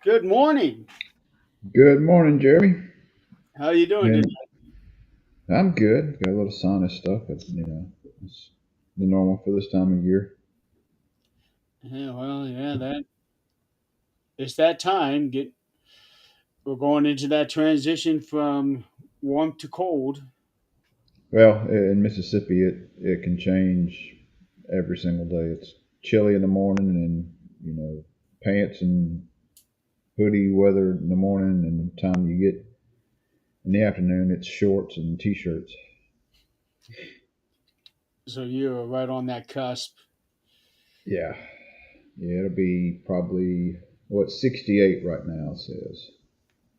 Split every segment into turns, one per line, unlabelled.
Good morning.
Good morning, Jeremy.
How are you doing today?
And I'm good. Got a little sinus stuff, but it's the normal for this time of year.
Yeah, well, yeah, that it's that time. We're going into that transition from warm to cold.
Well, in Mississippi, it can change every single day. It's chilly in the morning, and pants and hoodie weather in the morning, and the time you get in the afternoon, it's shorts and t-shirts.
So you're right on that cusp.
Yeah, yeah, it'll be probably what 68 right now it says.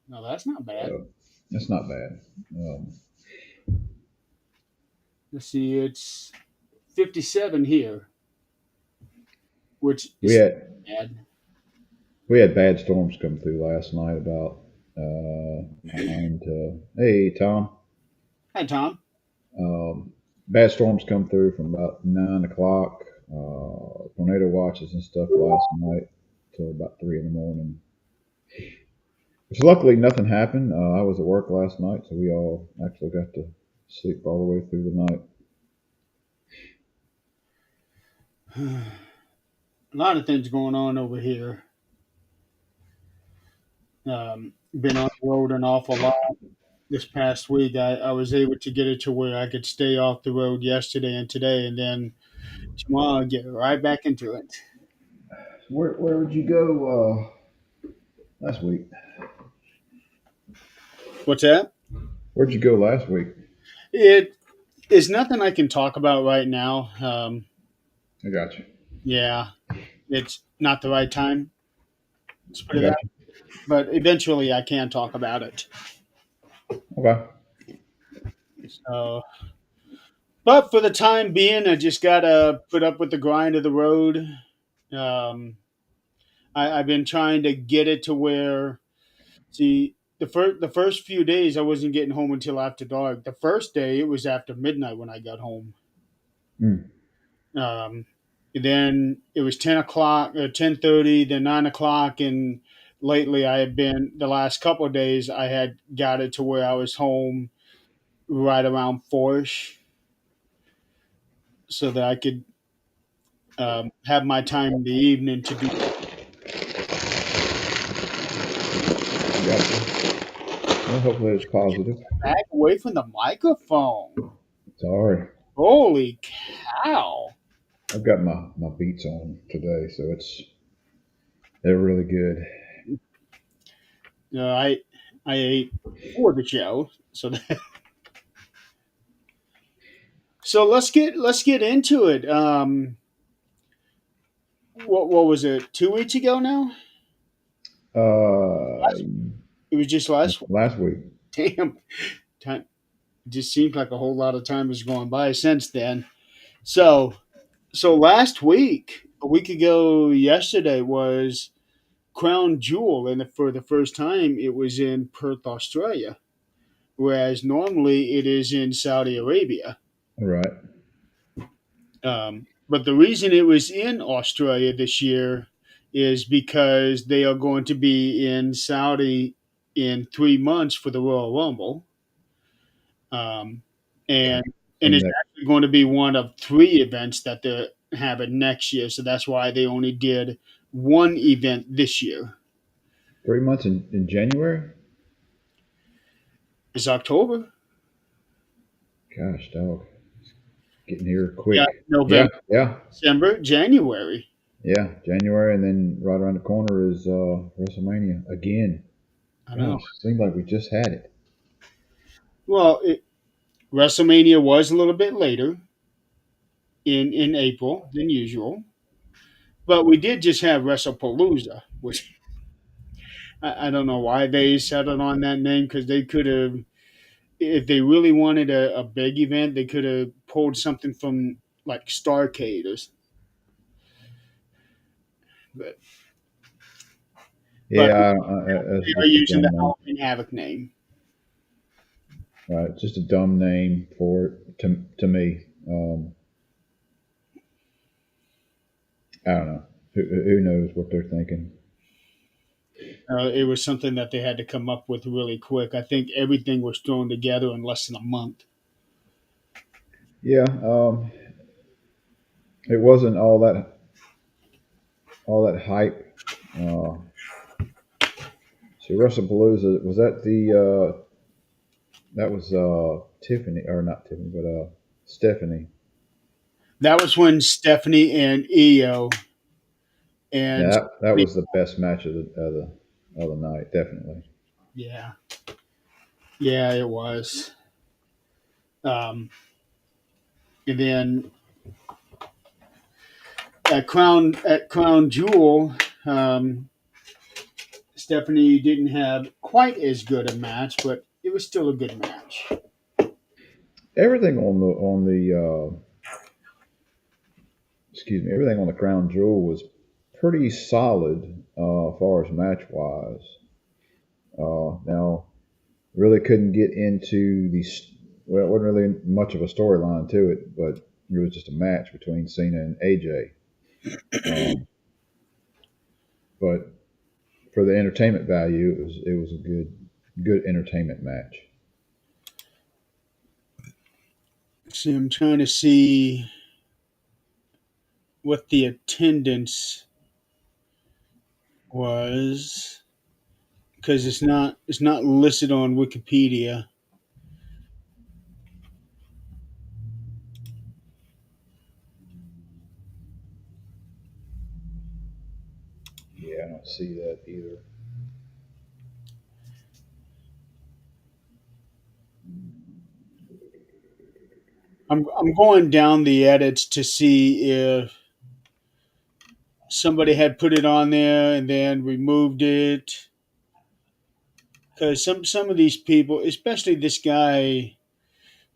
No, that's not bad.
That's not bad. Um,
Let's see, it's 57 here, which
we
is
had
bad.
We had bad storms come through last night about 9 to. Hey, Tom.
Hi, Tom.
Bad storms come through from about 9 o'clock. Tornado watches and stuff last night till about 3 in the morning. Which luckily nothing happened. I was at work last night, so we all actually got to sleep all the way through the night.
A lot of things going on over here. Been on the road an awful lot this past week. I was able to get it to where I could stay off the road yesterday and today, and then tomorrow get right back into it.
Where would you go last week?
What's that?
Where'd you go last week?
It is nothing I can talk about right now.
I got you.
Yeah, it's not the right time. Let's put
I
it that.
got you.
But eventually, I can talk about it.
Okay.
So, but for the time being, I just gotta put up with the grind of the road. Um, I've been trying to get it to where, see, the first few days I wasn't getting home until after dark. The first day it was after midnight when I got home.
Mm.
Um, then it was 10 o'clock, 10:30, then 9 o'clock, and lately I had been the last couple of days I had got it to where I was home right around fourish, so that I could have my time in the evening to do
I got you. Well, hopefully it's positive.
back away from the microphone.
Sorry.
Holy cow!
I've got my beats on today, so they're really good.
I ate for the show, so so let's get into it. What was it? 2 weeks ago now?
Uh,
It was just last.
last week.
Damn, time it just seems like a whole lot of time has gone by since then. So, so last week, a week ago, yesterday was Crown Jewel, and for the first time, it was in Perth, Australia, whereas normally it is in Saudi Arabia.
All right.
But the reason it was in Australia this year is because they are going to be in Saudi in 3 months for the Royal Rumble. Um, and and
And
it's
that
actually going to be one of three events that they're having next year. So that's why they only did one event this year.
3 months in January.
It's October.
Gosh, dog, getting here
Yeah,
quick. Yeah,
November,
yeah,
December, January.
yeah. January, and then right around the corner is WrestleMania again.
I know.
Gosh, seems like we just had it.
Well, WrestleMania was a little bit later in April than usual, but we did just have WrestlePalooza, which I don't know why they settled on that name because they could have, if they really wanted a big event, they could have pulled something from like Starcade but but
Yeah,
they
that's
are
just a
using the
dumb name.
Halloween Havoc name.
Right, just a dumb name for it to me. I don't know. Who knows what they're thinking?
It was something that they had to come up with really quick. I think everything was thrown together in less than a month.
Yeah, it wasn't all that hype. Uh, so WrestlePalooza was that the that was Tiffany or not Tiffany, but Stephanie.
That was when Stephanie and Io
Yeah,
and
that was the best match of the night, definitely.
yeah, yeah, it was. Um, and then at Crown Jewel, Stephanie didn't have quite as good a match, but it was still a good match.
Everything on the excuse me, everything on the Crown Jewel was pretty solid as far as match wise. Now, really couldn't get into these. Well, it wasn't really much of a storyline to it, but it was just a match between Cena and AJ. Um, but for the entertainment value, it was a good entertainment match.
See, I'm trying to see what the attendance was because it's not listed on Wikipedia.
Yeah, I don't see that either.
I'm going down the edits to see if somebody had put it on there and then removed it. Because some of these people, especially this guy,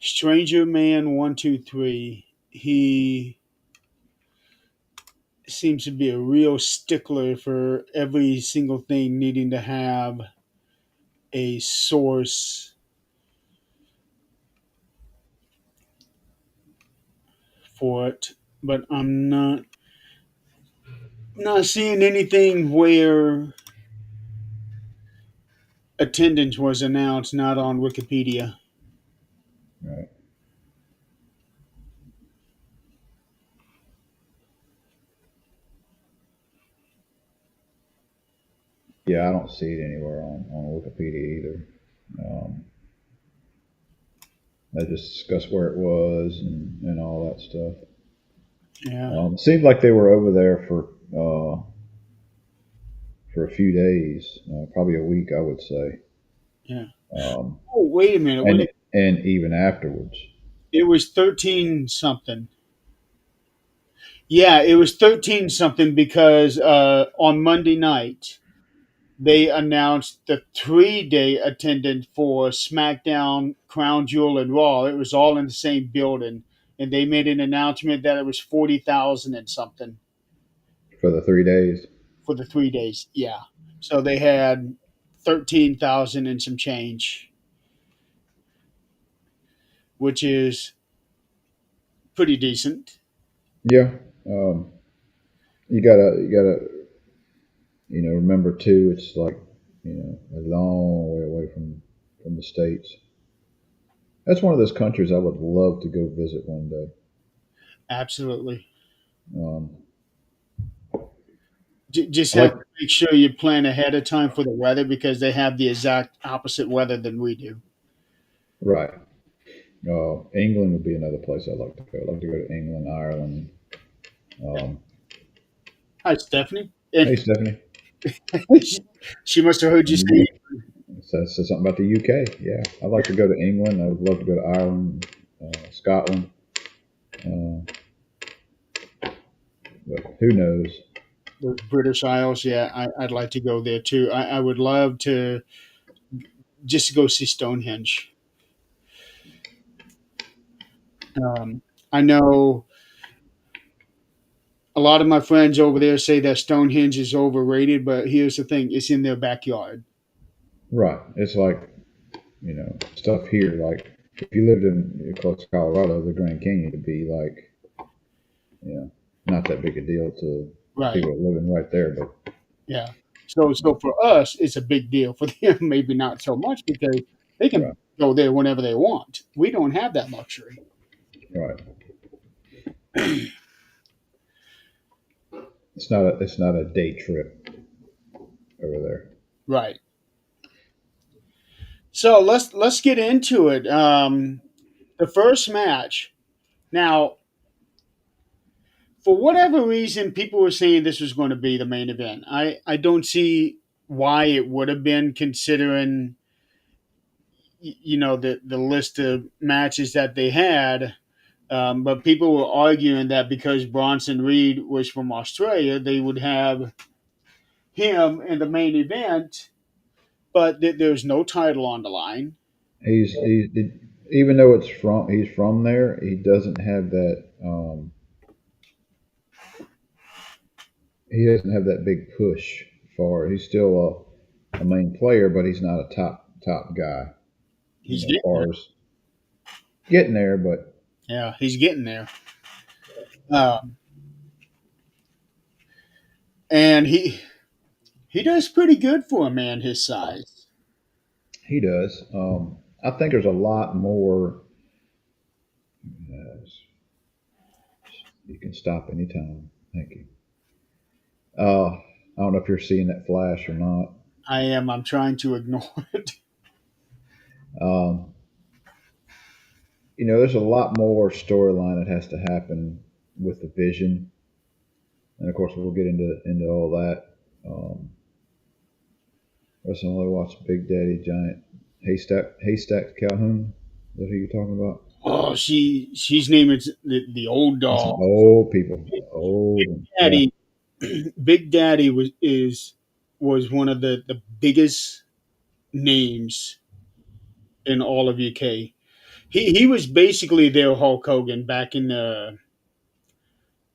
Stranger Man 123, he seems to be a real stickler for every single thing needing to have a source for it. But I'm not seeing anything where attendance was announced not on Wikipedia.
Right. Yeah, I don't see it anywhere on Wikipedia either. Um, they just discussed where it was and all that stuff.
Yeah,
It seemed like they were over there for a few days, probably a week, I would say,
yeah.
um,
Oh, wait a minute.
and and even afterwards.
It was 13 something. Yeah, it was 13 something because on Monday night they announced the 3-day attendance for SmackDown, Crown Jewel, and Raw. It was all in the same building, and they made an announcement that it was 40,000 and something
For the 3 days.
for the 3 days. Yeah, so they had 13,000 and some change, which is pretty decent.
Yeah, um, you gotta remember too. It's like a long way away from the states. That's one of those countries I would love to go visit one day.
Absolutely.
Um,
Just
I
have
like
to make sure you plan ahead of time for the weather because they have the exact opposite weather than we do.
right. England would be another place I'd like to go. I'd like to go to England, Ireland. Um,
Hi, Stephanie. And
hey, Stephanie.
she must have heard you say,
Says something about the UK. Yeah, I'd like to go to England. I would love to go to Ireland, Scotland. Uh, but who knows?
the British Isles. Yeah, I'd like to go there too. I would love to just go see Stonehenge. I know a lot of my friends over there say that Stonehenge is overrated, but here's the thing: it's in their backyard.
Right. It's like stuff here. Like if you lived in close to Colorado, the Grand Canyon would be like not that big a deal to
Right.
people living right there. But
Yeah. So for us, it's a big deal. For them, maybe not so much because they
Right.
can go there whenever they want. We don't have that luxury.
Right. It's not a day trip over there.
Right. So let's get into it. The first match. Now, for whatever reason, people were saying this was going to be the main event. I don't see why it would have been, considering the list of matches that they had. But people were arguing that because Bronson Reed was from Australia, they would have him in the main event. But there's no title on the line.
Even though he's from there, he doesn't have that. He doesn't have that big push for. He's still a main player, but he's not a top guy.
He's
As
getting there.
far as getting there, but
Yeah, he's getting there. Um, and he does pretty good for a man his size.
he does. I think there's a lot more. Uh, you can stop anytime. Thank you. I don't know if you're seeing that flash or not.
I am. I'm trying to ignore it.
Um, there's a lot more storyline that has to happen with the Vision, and of course we'll get into all that. Recently watched Big Daddy Giant Haystack Calhoun. Is that who you're talking about?
Oh, she's named it the old
That's some
doll.
old people. Old, yeah,
Daddy, Big Daddy was one of the biggest names in all of UK. He was basically their Hulk Hogan back in the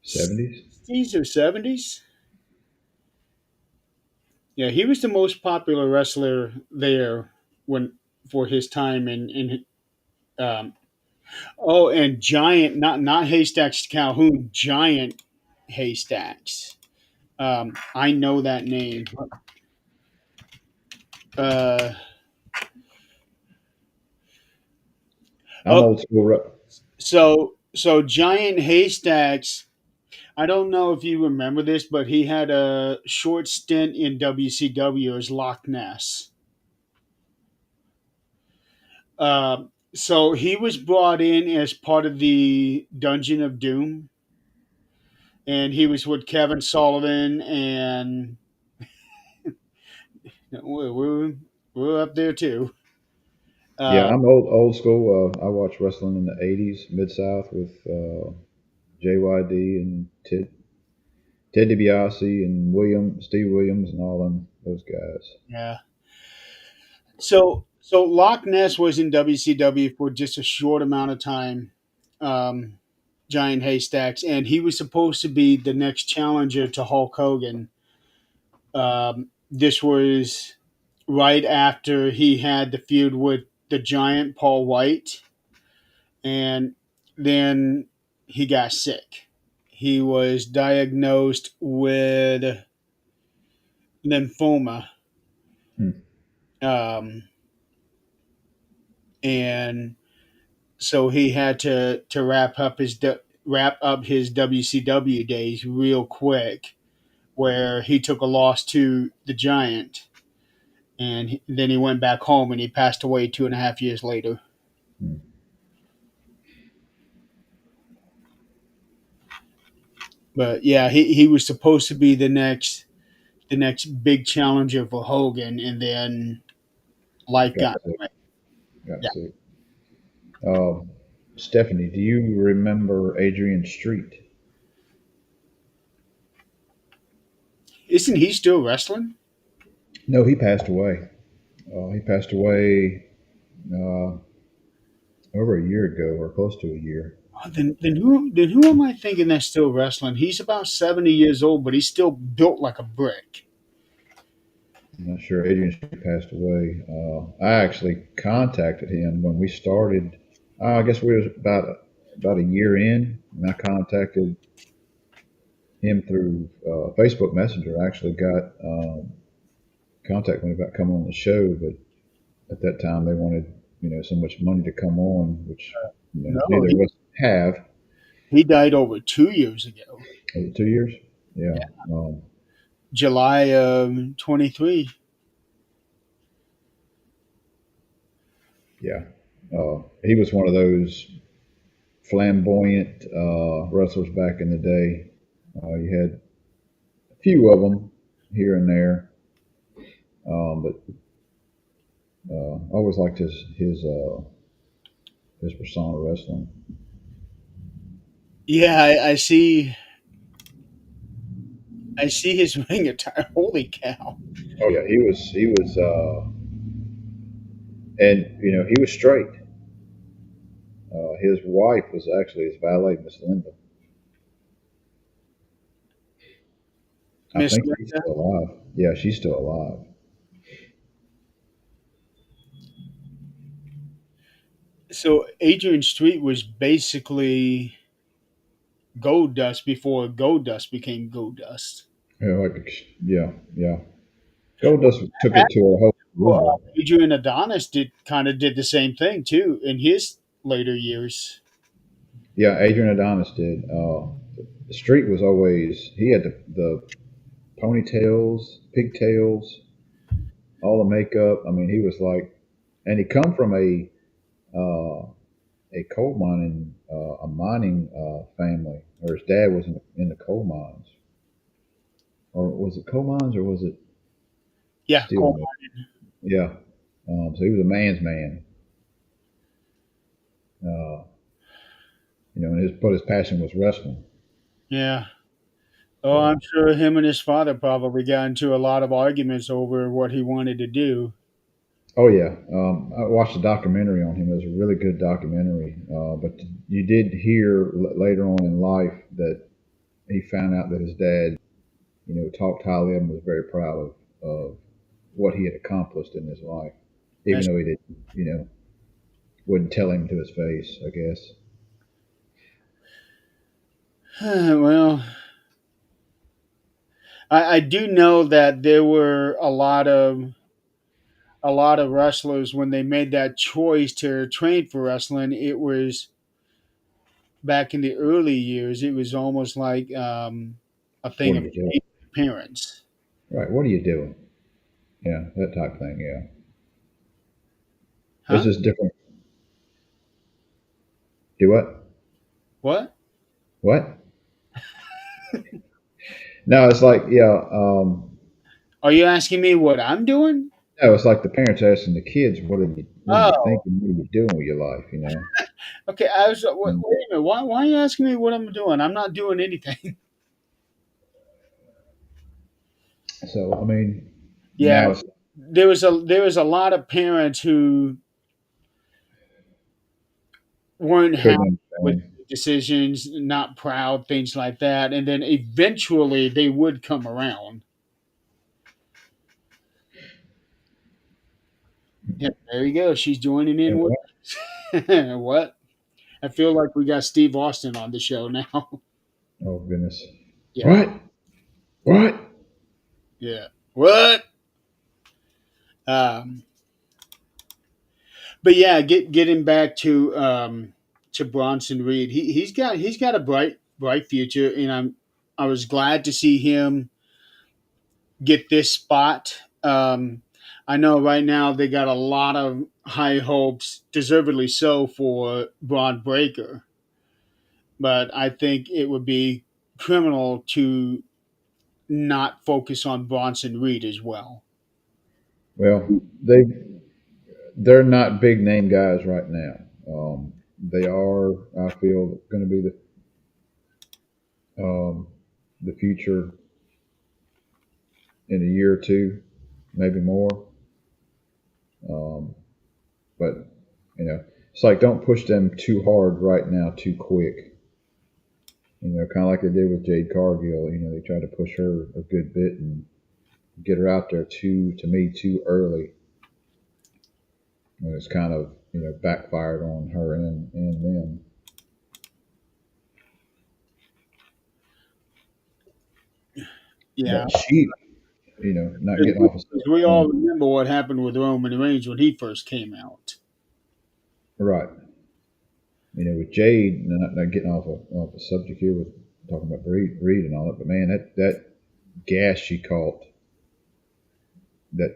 70s.
60s or 70s. Yeah, he was the most popular wrestler there when for his time in um, oh, and Giant, not Haystacks Calhoun, Giant Haystacks. I know that name. Uh,
I'm
oh,
old school.
so Giant Haystacks. I don't know if you remember this, but he had a short stint in WCW as Loch Ness. So he was brought in as part of the Dungeon of Doom, and he was with Kevin Sullivan, and we're up there too.
Yeah,
Uh,
I'm old school. I watched wrestling in the '80s, Mid South with JYD and Ted DiBiase and Steve Williams, and all them those guys.
yeah. So Loch Ness was in WCW for just a short amount of time. Um, Giant Haystacks, and he was supposed to be the next challenger to Hulk Hogan. This was right after he had the feud with the Giant Paul White, and then he got sick. He was diagnosed with lymphoma,
Hmm.
um, and so he had to wrap up his WCW days real quick, where he took a loss to the Giant, and then he went back home and he passed away 2.5 years later.
Hmm.
But yeah, he was supposed to be the next big challenger for Hogan, and then life
Got
got in
sick.
the way.
Got
Yeah,
sick. Um, Stephanie, do you remember Adrian Street?
isn't he still wrestling?
No, he passed away. He passed away uh, over a year ago, or close to a year.
Oh, then who am I thinking that's still wrestling? He's about 70 years old, but he's still built like a brick.
I'm not sure. Adrian Street passed away. I actually contacted him when we started. I guess we was about a year in, and I contacted him through Facebook Messenger. I actually got contact me about coming on the show, but at that time they wanted so much money to come on, which
No,
neither of us have.
he died over 2 years ago,
Was it 2 years? Yeah. Um,
July of 23.
yeah. He was one of those flamboyant wrestlers back in the day. You had a few of them here and there, but I always liked his persona wrestling.
Yeah, I see his ring attire. Holy cow!
Oh yeah, he was, and he was straight. His wife was actually his valet, Miss Linda. I
Miss
think she's
Linda.
still alive. Yeah, she's still alive.
So Adrian Street was basically Gold Dust before Gold Dust became Gold Dust.
Yeah, yeah, yeah. Goldust took it to a whole new
Well,
level.
Adrian Adonis did the same thing too in his later years.
Yeah, Adrian Adonis did. The Street was always he had the ponytails, pigtails, all the makeup. I mean, he was like, and he come from a coal mining family, or his dad was in the coal mines, or was it coal mines, or was it
Yeah,
steel
Cole.
mill? Yeah. So he was a man's man. Uh, and his passion was wrestling.
Yeah. Oh, I'm
So,
sure him and his father probably got into a lot of arguments over what he wanted to do.
oh yeah, I watched a documentary on him. It was a really good documentary. But you did hear later on in life that he found out that his dad, talked highly of him, was very proud of what he had accomplished in his life, even
That's,
though he didn't, wouldn't tell him to his face, I guess.
well, I do know that there were a lot of wrestlers when they made that choice to train for wrestling. It was back in the early years. It was almost like a
What
thing
are
of
you doing?
shame to parents.
Right. What are you doing? Yeah, that type of thing. Yeah. This
Huh?
is different. Do what?
What?
What? No, it's like yeah.
Are you asking me what I'm doing?
No, it's like the parents asking the kids, "What are you
Oh,
thinking? What are you doing with your life?"
okay. I was. Wait,
And
wait a minute. Why are you asking me what I'm doing? I'm not doing anything.
so, I mean,
Yeah,
now it's
there was a lot of parents who weren't happy
couldn't
with
understand.
decisions, not proud, things like that, and then eventually they would come around. Yeah, there you go. She's joining in
And
with
what?
us. What? I feel like we got Steve Austin on the show now.
Oh goodness!
Yeah,
What? What?
yeah. What? Um, but yeah, getting back to Bronson Reed. He's got a bright future, and I was glad to see him get this spot. I know right now they got a lot of high hopes, deservedly so, for Braun Breaker, but I think it would be criminal to not focus on Bronson Reed as well.
Well, they're not big name guys right now. They are, I feel, going to be um, the future in a year or two, maybe more. Um, but it's like don't push them too hard right now, too quick. Kind of like they did with Jade Cargill. They tried to push her a good bit and get her out there to me, too early. And it's kind of backfired on her and them.
Yeah,
But she not
Because
getting off of
we all
on
remember what happened with Roman Reigns when he first came out.
right. With Jade, not getting off the subject here with talking about Reed and all that, but man, that gas she caught, that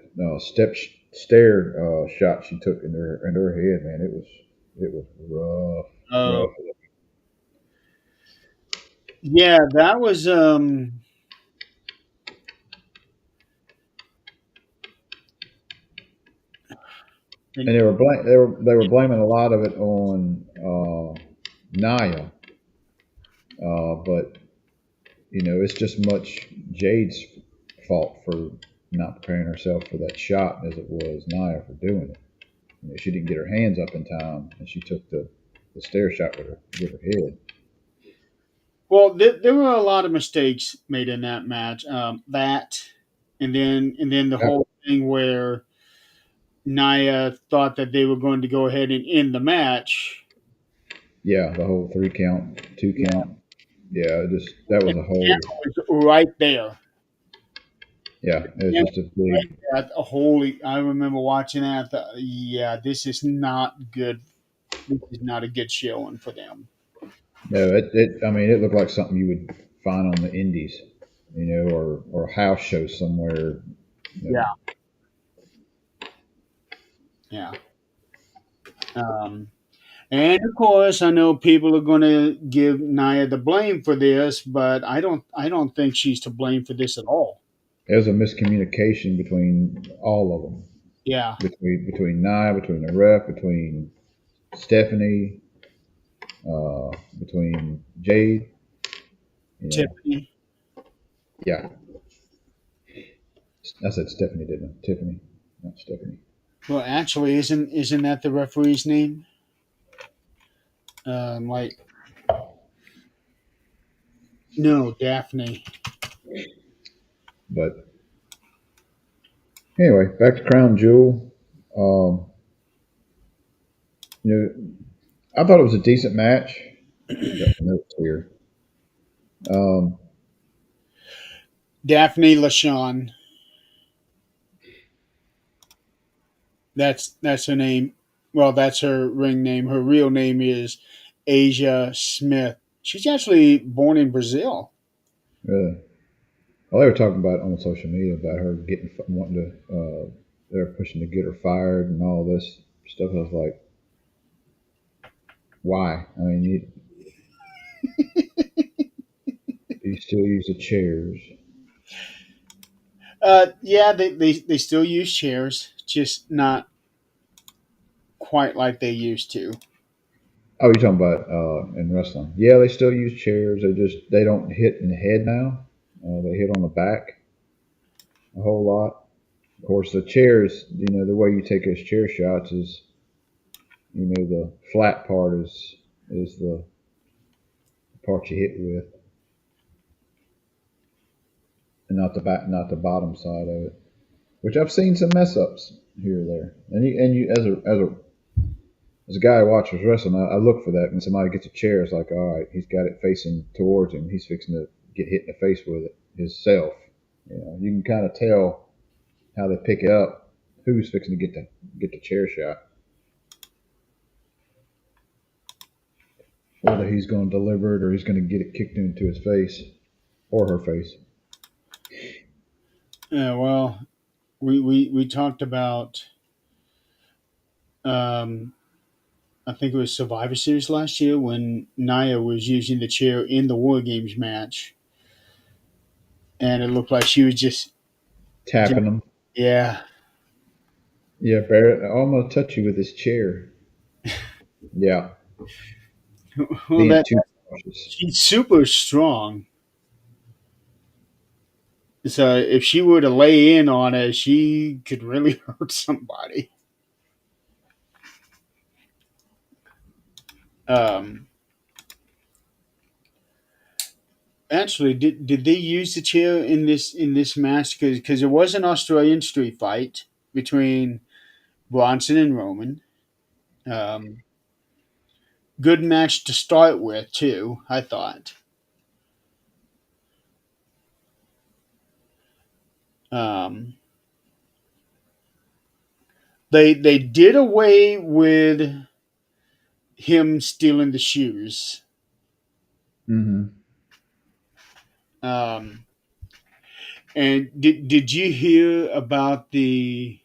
stair shot she took in her head, man, it was
Uh,
rough.
yeah, that was
And
and
they were blaming a lot of it on Nia, but it's just much Jade's fault for not preparing herself for that shot as it was Nia for doing it. She didn't get her hands up in time, and she took the stair shot with her head.
well, there were a lot of mistakes made in that match. That, and then the
Yep.
whole thing where Nia thought that they were going to go ahead and end the match.
Yeah, the whole 3 count, 2 count. Yeah, that
And
was a whole.
it was right there.
Yeah, it was just a big.
Holy! I remember watching that. Yeah, this is not good. This is not a good showing for them.
No, I mean, it looked like something you would find on the Indies, or a house show somewhere. You
Yeah,
know.
yeah. Um, and of course, I know people are going to give Nia the blame for this, but I don't think she's to blame for this at all.
There was a miscommunication between all of them,
Yeah,
between Nia, between the ref, between Stephanie, between Jade. You know,
Tiffany.
yeah, I said Stephanie, didn't I? Tiffany, not Stephanie.
Well, actually, isn't that the referee's name? Like no, Daphne.
But anyway, back to Crown Jewel. Um, you know, I thought it was a decent match. Got the notes here. Um,
Daphne LaShawn. That's her name. Well, that's her ring name. Her real name is Asia Smith. She's actually born in Brazil.
really. Well, they were talking about on social media about her wanting to. They're pushing to get her fired and all this stuff. I was like, why? I mean, you still use the chairs.
Yeah, they still use chairs, just not quite like they used to.
Oh, you're talking about in wrestling? Yeah, they still use chairs. They don't hit in the head now. They hit on the back a whole lot. Of course, the chairs. The way you take those chair shots is the flat part is the part you hit with, and not the bottom side of it. Which I've seen some mess ups here or there. And you as a guy who watches wrestling, I look for that when somebody gets a chair. It's like, all right, he's got it facing towards him. He's fixing to get hit in the face with it himself. You can kind of tell how they pick it up, who's fixing to get the chair shot, whether he's going to deliver it or he's going to get it kicked into his face or her face.
Yeah, well, we talked about um, I think it was Survivor Series last year when Nia was using the chair in the War Games match, and it looked like she was just
Tapping them.
yeah.
Yeah, Barrett, I'm going to touch you with this chair. Yeah,
Well,
being
that
too cautious.
she's super strong. So if she were to lay in on it, she could really hurt somebody. Um, Actually, did they use the chair in this match? Because it was an Australian street fight between Bronson and Roman. Um, Good match to start with too. I thought. Um, they did away with him stealing the shoes.
Hmm.
Um, and did you hear about the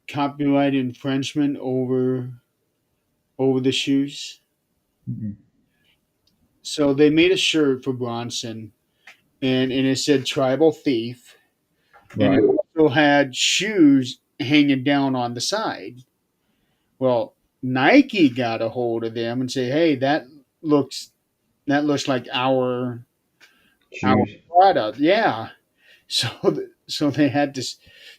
copyright infringement over the shoes?
Hmm.
So they made a shirt for Bronson, and it said "Tribal Thief," and it
Right.
also had shoes hanging down on the side. Well, Nike got a hold of them and say, "Hey, looks looks like our
Shoes.
product." Yeah, so so they had to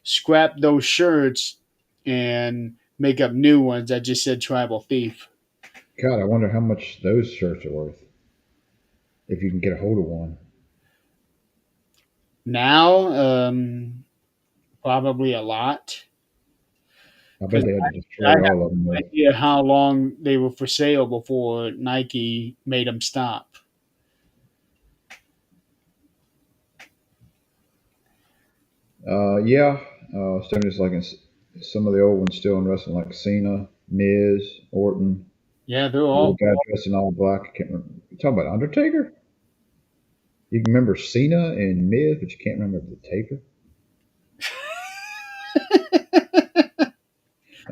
scrap those shirts and make up new ones that just said "Tribal Thief."
God, I wonder how much those shirts are worth if you can get a hold of one.
Now, probably a lot
I bet
because
they had to
I
destroy
have
all of them.
no
Though.
idea how long they were for sale before Nike made them stop.
Yeah, still just like some of the old ones still in wrestling, like Cena, Miz, Orton,
Yeah, they're
the
all
guy dressed in all black. I can't remember. You talking about Undertaker? You can remember Cena and Miz, but you can't remember the Taker.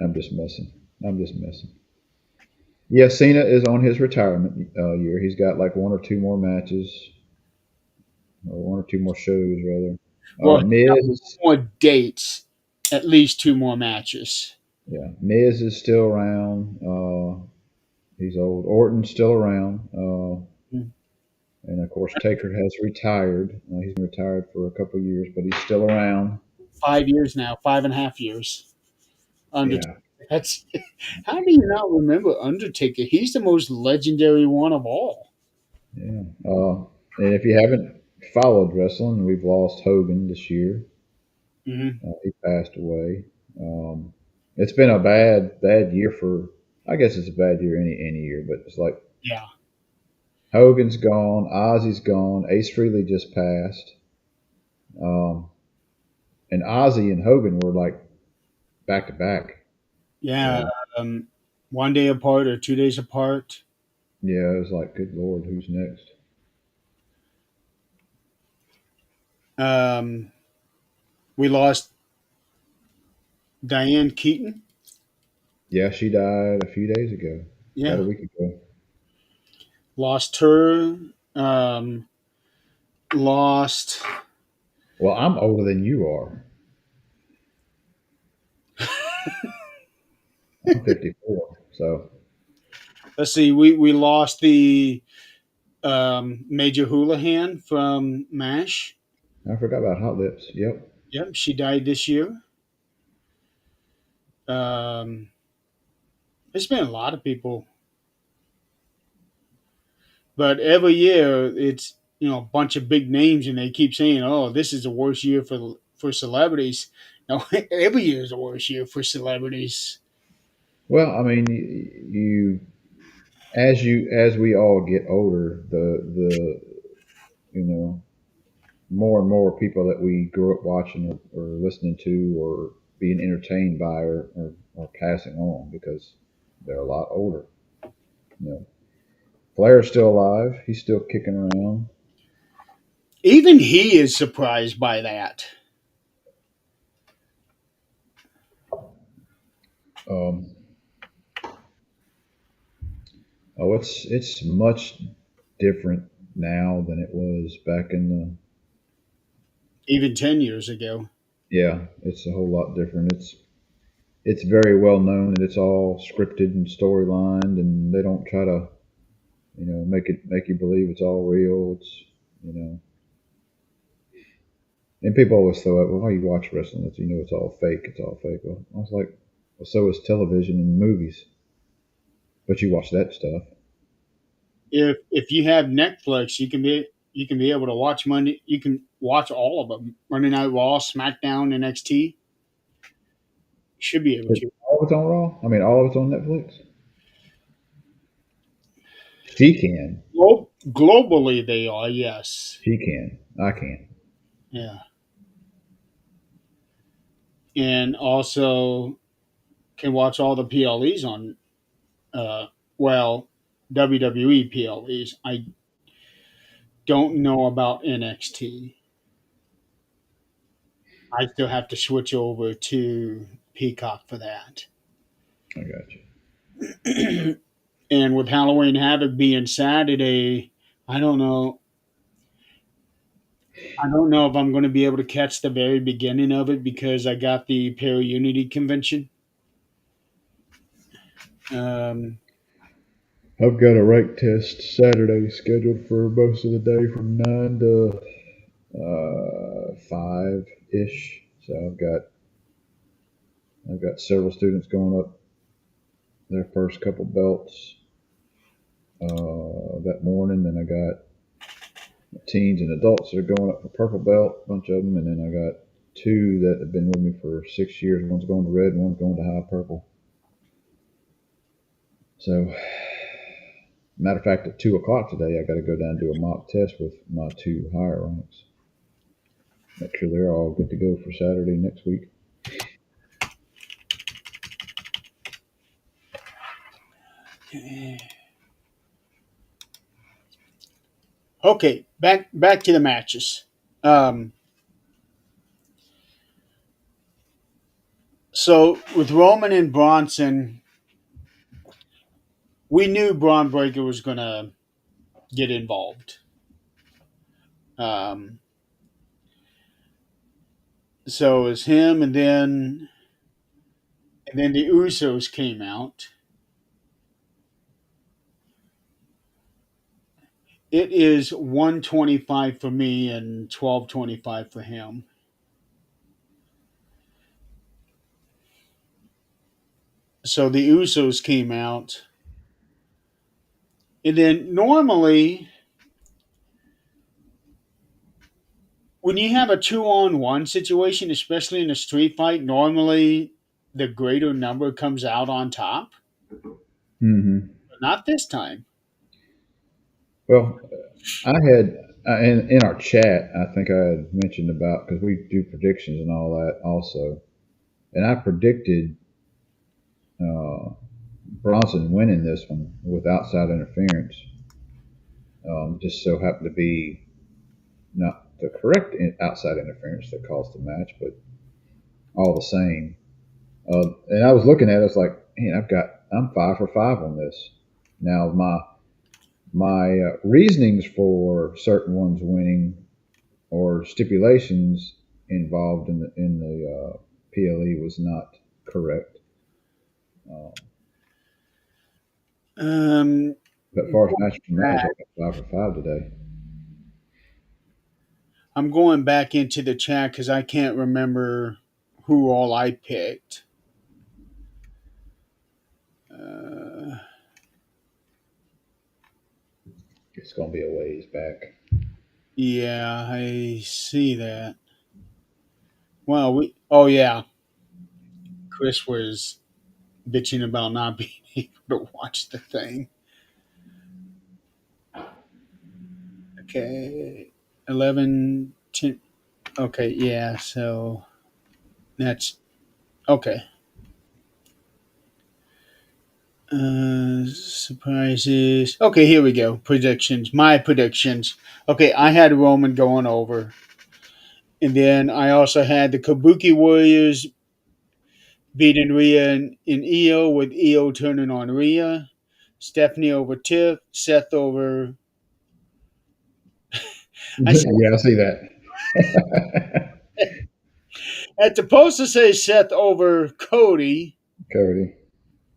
I'm just messing. I'm just messing. Yeah, Cena is on his retirement year. He's got like one or two more matches, or one or two more shows rather.
well.
Miz is
More dates, at least two more matches.
yeah, Miz is still around. He's old. Orton's still around. And of course, Taker has retired. He's been retired for a couple of years, but he's still around.
5 years now, 5.5 years. Undertaker.
Yeah,
That's how do you not remember Undertaker? He's the most legendary one of all.
yeah. And if you haven't followed wrestling, we've lost Hogan this year.
Hmm.
He passed away. It's been a bad year for. I guess it's a bad year any year, but it's like
Yeah,
Hogan's gone, Ozzy's gone, Ace Frehley just passed, um, and Ozzy and Hogan were like back to back.
yeah.
So
Um, 1 day apart or 2 days apart.
yeah, it was like, good lord, who's next?
Um, we lost Diane Keaton.
Yeah, she died a few days ago, about
Yeah,
a week ago.
lost her. Um, lost.
Well, I'm older than you are. I'm 54, so
Let's see. We lost the Major Houlihan from MASH.
I forgot about Hot Lips. Yep.
Yep, she died this year. Um, there's been a lot of people, but every year it's a bunch of big names, and they keep saying, "Oh, this is the worst year for celebrities." No, every year is the worst year for celebrities.
Well, I mean, as we all get older, the you know more and more people that we grew up watching or listening to or being entertained by are passing on because they're a lot older. You know, Flair's still alive. He's still kicking around.
Even he is surprised by that.
Um, oh, it's much different now than it was back in the.
Even 10 years ago.
Yeah, it's a whole lot different. It's very well known and it's all scripted and storylined, and they don't try to make you believe it's all real. It's you know, and people always throw out, well, why you watch wrestling? It's it's all fake. It's all fake. Well, I was like, well, so is television and movies, but you watch that stuff.
If you have Netflix, you can be able to watch Monday. You can watch all of them: Monday Night Raw, SmackDown, NXT. You should be able
Is
to.
all of it's on Raw? I mean, all of it's on Netflix. She can.
Globally, they are, yes.
She can. I can.
Yeah. and also can watch all the PLEs on uh, well, WWE PLEs. I don't know about NXT. I still have to switch over to Peacock for that.
I got you.
And with Halloween Havoc being Saturday, I don't know. I don't know if I'm going to be able to catch the very beginning of it because I got the Perry Unity convention. Um,
I've got a rank test Saturday scheduled for most of the day from 9 to 5 ish. So I've got several students going up their first couple belts that morning. Then I got teens and adults that are going up for purple belt, a bunch of them, and then I got two that have been with me for 6 years. One's going to red, and one's going to high purple. So, matter of fact, at 2 o'clock today, I got to go down and do a mock test with my two higher ranks. Make sure they're all good to go for Saturday next week.
okay, back to the matches. Um, so with Roman and Bronson, we knew Braun Breaker was going to get involved. Um, so it was him, and then the Usos came out. It is 125 for me and 1225 for him. So the Usos came out, and then normally when you have a 2-on-1 situation, especially in a street fight, normally the greater number comes out on top.
Mm-hmm.
But not this time.
Well, I had in our chat, I think I had mentioned about because we do predictions and all that also, and I predicted uh, Bronson winning this one with outside interference. Just so happened to be not the correct outside interference that caused the match, but all the same. And I was looking at it, I was like, man, I'm 5 for 5 on this. Now my reasonings for certain ones winning or stipulations involved in the PLE was not correct. Um,
Um,
but as far as match for match, I got 5 for 5 today.
I'm going back into the chat because I can't remember who all I picked. Uh,
It's gonna be a ways back.
yeah, I see that. Well, oh yeah, Chris was bitching about not being able to watch the thing. Okay, 11, 10. Okay, yeah, so that's okay. Surprises. Okay, here we go. Predictions. My predictions. Okay, I had Roman going over. And then I also had the Kabuki Warriors beating Rhea in EO with EO turning on Rhea. Stephanie over Tiff. Seth over. I said,
Yeah, I see that.
it's supposed to say Seth over Cody.
Cody.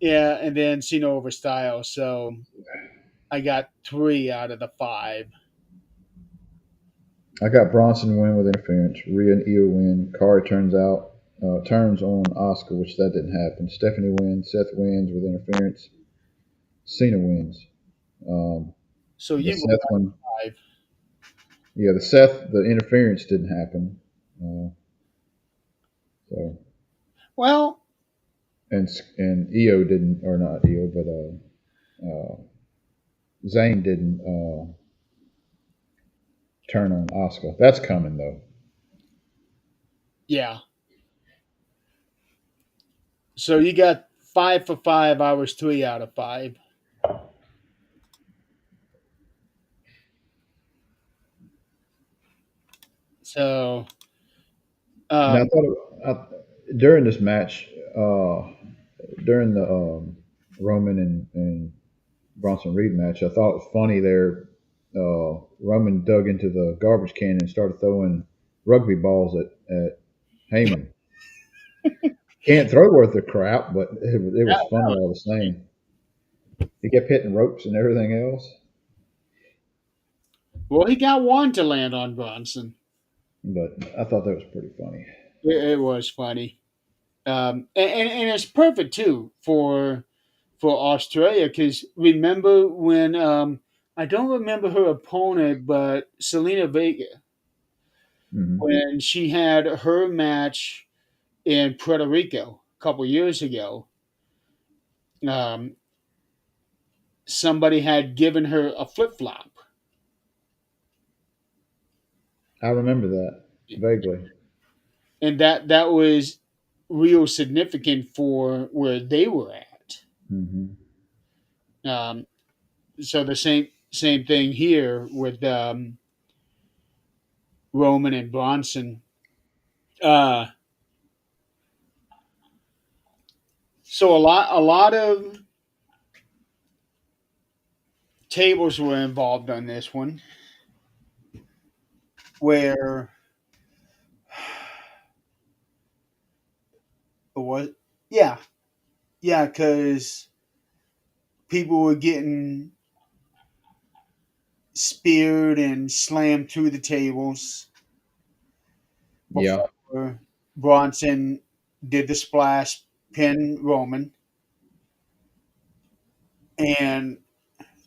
Yeah, and then Cena over Styles. So I got 3 out of the 5.
I got Bronson win with interference. Rhea and Io win. Kari turns on Oscar, which that didn't happen. Stephanie wins. Seth wins with interference. Cena wins. Um,
So
the
you
Seth one,
got 5.
yeah, the interference didn't happen. So
Well,
and Io didn't, or not Io, but Zayn didn't turn on Oscar. That's coming though.
yeah. So you got 5 for 5. I was 3 out of 5. So
Now, I
um,
thought during this match, during the Roman and Bronson Reed match, I thought it was funny there. Roman dug into the garbage can and started throwing rugby balls at Heyman. Can't throw worth a crap, but it
that,
was funny all the same. He kept hitting ropes and everything else,
well, he got one to land on Bronson.
but I thought that was pretty funny.
It was funny, and it's perfect too for Australia because remember when I don't remember her opponent, but Selena Vega
Hmm.
when she had her match in Puerto Rico a couple years ago. Um, Somebody had given her a flip flop,
I remember that vaguely.
and that was real significant for where they were at.
Hmm.
Um, so the same thing here with Roman and Bronson. Uh, so a lot of tables were involved on this one, where what? Yeah, yeah, because people were getting speared and slammed through the tables
Yeah,
before Bronson did the splash pin Roman, and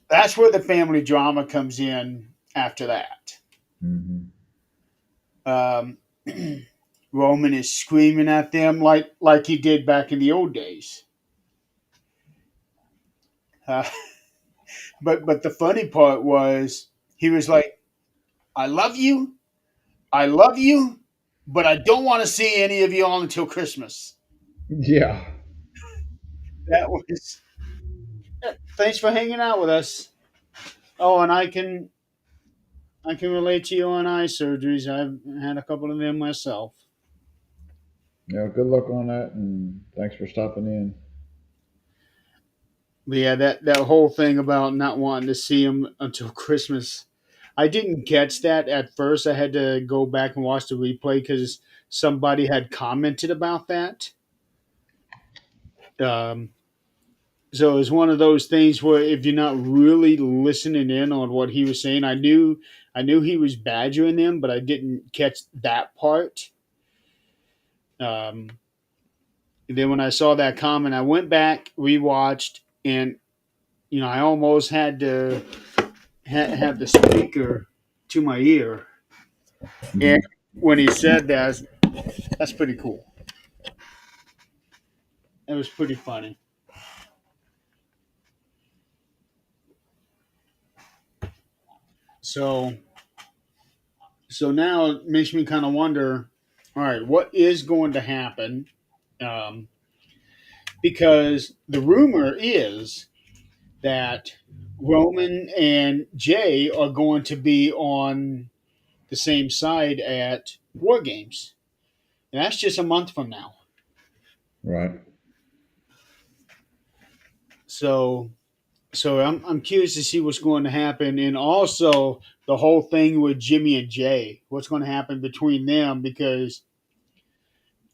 that's where the family drama comes in after that.
hmm,
Um, Roman is screaming at them like he did back in the old days. Uh, but the funny part was he was like, "I love you, I love you, but I don't want to see any of you all until Christmas."
yeah.
That was thanks for hanging out with us. Oh, and I can relate to you on eye surgeries. I've had a couple of them myself.
Yeah, good luck on that, and thanks for stopping in.
But yeah, that whole thing about not wanting to see him until Christmas, I didn't catch that at first. I had to go back and watch the replay because somebody had commented about that. Um, so it was one of those things where if you're not really listening in on what he was saying, I knew he was badgering them, but I didn't catch that part. Um, then when I saw that comment, I went back, rewatched, and I almost had to have the speaker to my ear. And
Mhm.
when he said that, that's pretty cool. It was pretty funny. So so now it makes me kind of wonder. All right, what is going to happen? Um, because the rumor is that Roman and Jay are going to be on the same side at War Games. And that's just a month from now.
Right.
So I'm curious to see what's going to happen, and also the whole thing with Jimmy and Jay. What's going to happen between them because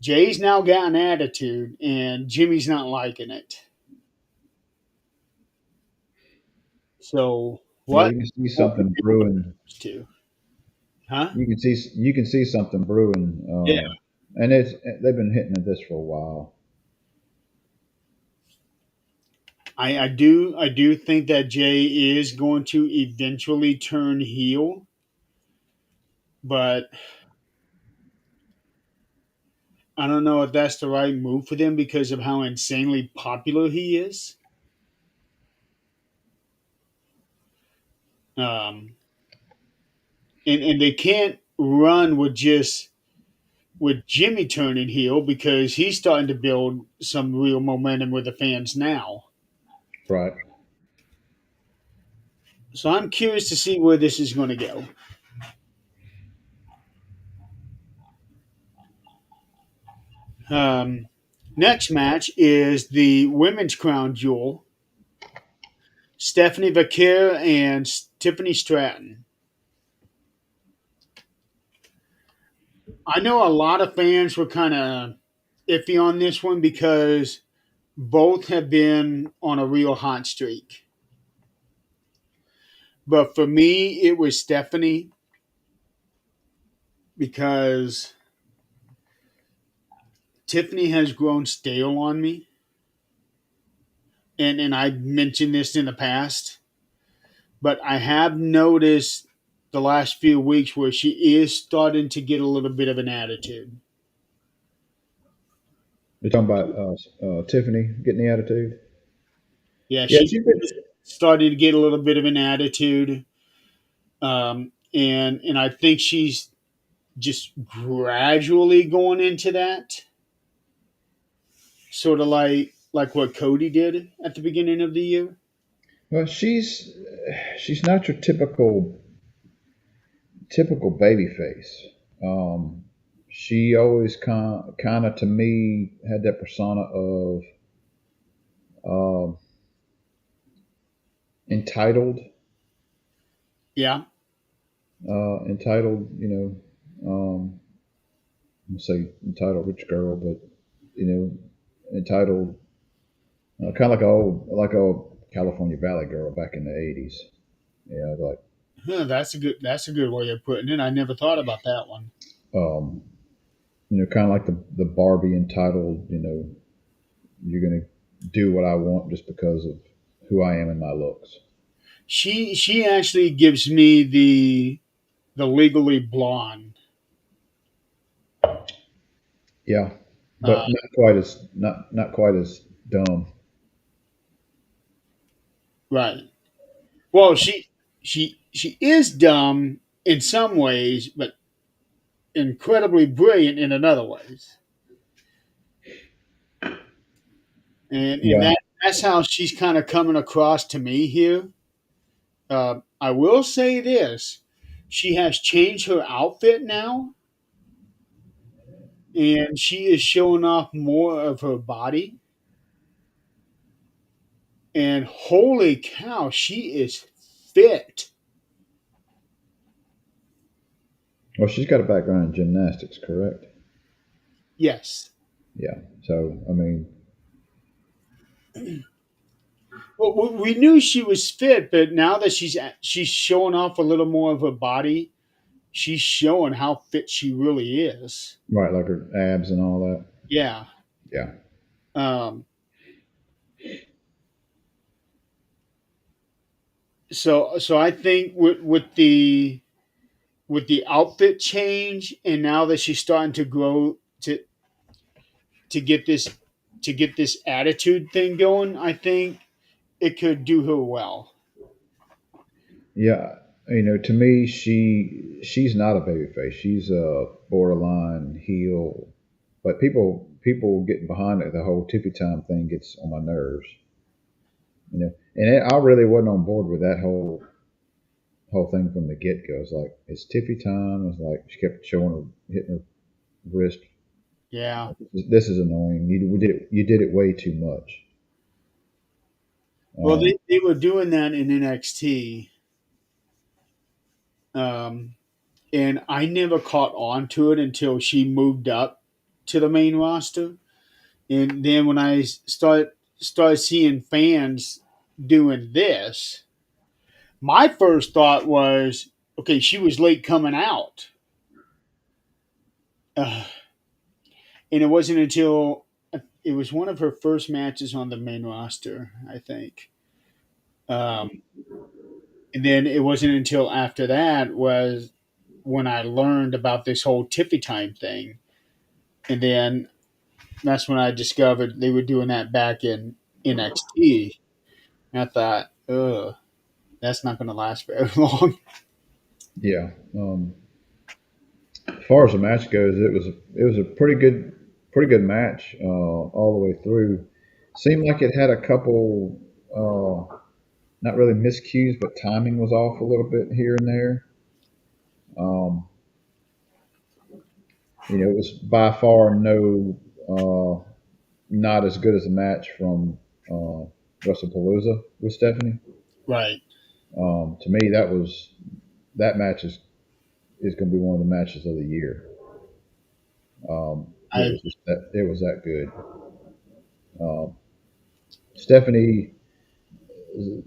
Jay's now got an attitude, and Jimmy's not liking it. So
Yeah,
what
you can see
what
something brewing.
to? Huh?
You can see something brewing,
Yeah.
and they've been hitting at this for a while.
I do think that Jay is going to eventually turn heel, but I don't know if that's the right move for them because of how insanely popular he is. Um, and they can't run with just with Jimmy turning heel because he's starting to build some real momentum with the fans now.
Right.
So I'm curious to see where this is going to go. Um, Next match is the women's crown jewel: Stephanie Vaquer and Tiffany Stratton. I know a lot of fans were kind of iffy on this one because both have been on a real hot streak. But for me, it was Stephanie because Tiffany has grown stale on me. And I mentioned this in the past, but I have noticed the last few weeks where she is starting to get a little bit of an attitude.
You're talking about Tiffany getting the attitude.
Yeah,
Yeah,
she's
she's been.
starting to get a little bit of an attitude. And I think she's just gradually going into that, sort of like what Cody did at the beginning of the year.
Well, she's not your typical baby face. Um, she always kind of to me had that persona of um entitled,
Yeah,
entitled. I'm gonna say entitled rich girl, but you know, entitled, kind of like a California Valley girl back in the '80s. Yeah, like
huh, that's a good way of putting it. I never thought about that one.
um, kind of like the Barbie entitled. You're gonna do what I want just because of who I am and my looks.
She actually gives me the Legally Blonde.
Yeah,
Uh,
but not quite as dumb.
right. Well, she is dumb in some ways, but incredibly brilliant in another ways. And
Yeah,
that's how she's kind of coming across to me here. I will say this: she has changed her outfit now, and she is showing off more of her body. And holy cow, she is fit.
well, she's got a background in gymnastics, correct?
Yes.
Yeah. So I mean,
Well, we knew she was fit, but now that she's showing off a little more of her body, she's showing how fit she really is.
right, like her abs and all that.
Yeah.
Yeah.
Um, so I think with the outfit change, and now that she's starting to grow to get this to get this attitude thing going, I think it could do her well.
Yeah, to me, she's not a baby face. She's a borderline heel. But people getting behind it, the whole Tippy Time thing gets on my nerves. I really wasn't on board with that whole thing from the get go. It's like it's Tippy Time. It's like she kept showing her hitting her wrist.
Yeah.
This is annoying. You did it way too much.
Well,
Um,
they were doing that in NXT, um, and I never caught on to it until she moved up to the main roster. And then when I started seeing fans doing this, my first thought was, okay, she was late coming out, and it wasn't until it was one of her first matches on the main roster, I think. Um, and then it wasn't until after that was when I learned about this whole Tiffy Time thing, and then that's when I discovered they were doing that back in NXT. And I thought, ugh, that's not going to last very long.
yeah. As far as the match goes, it was a pretty good match all the way through. Seemed like it had a couple not really miscues, but timing was off a little bit here and there. Um, it was by far not as good as a match from WrestlePalooza with Stephanie.
Right.
To me, that match is going to be one of the matches of the year. It
I
was that good. Um, Stephanie,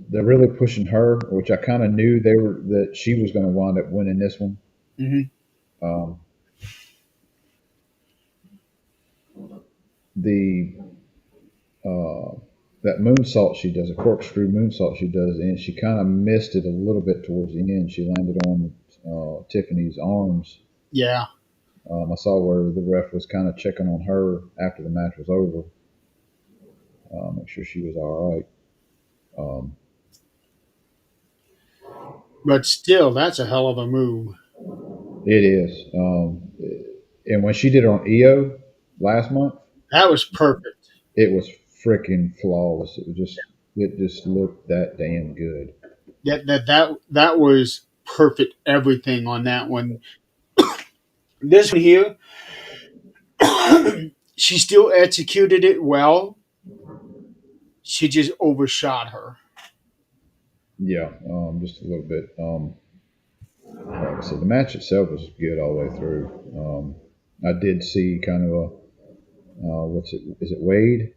they're really pushing her, which I kind of knew that she was going to wind up winning this one.
mhm.
Um, the uh, that moonsault she does, a corkscrew moonsault she does, and she kind of missed it a little bit towards the end. She landed on Tiffany's arms.
Yeah.
I saw where the ref was kind of checking on her after the match was over, make sure she was all right. Um,
But still, that's a hell of a move.
it is, and when she did it on EO last month,
That was perfect.
it was freaking flawless. It just looked that damn good.
That was perfect. Everything on that one. This one here, she still executed it well. She just overshot her.
Yeah, just a little bit. Like I said, the match itself was good all the way through. I did see kind of a what's it? Is it Wade?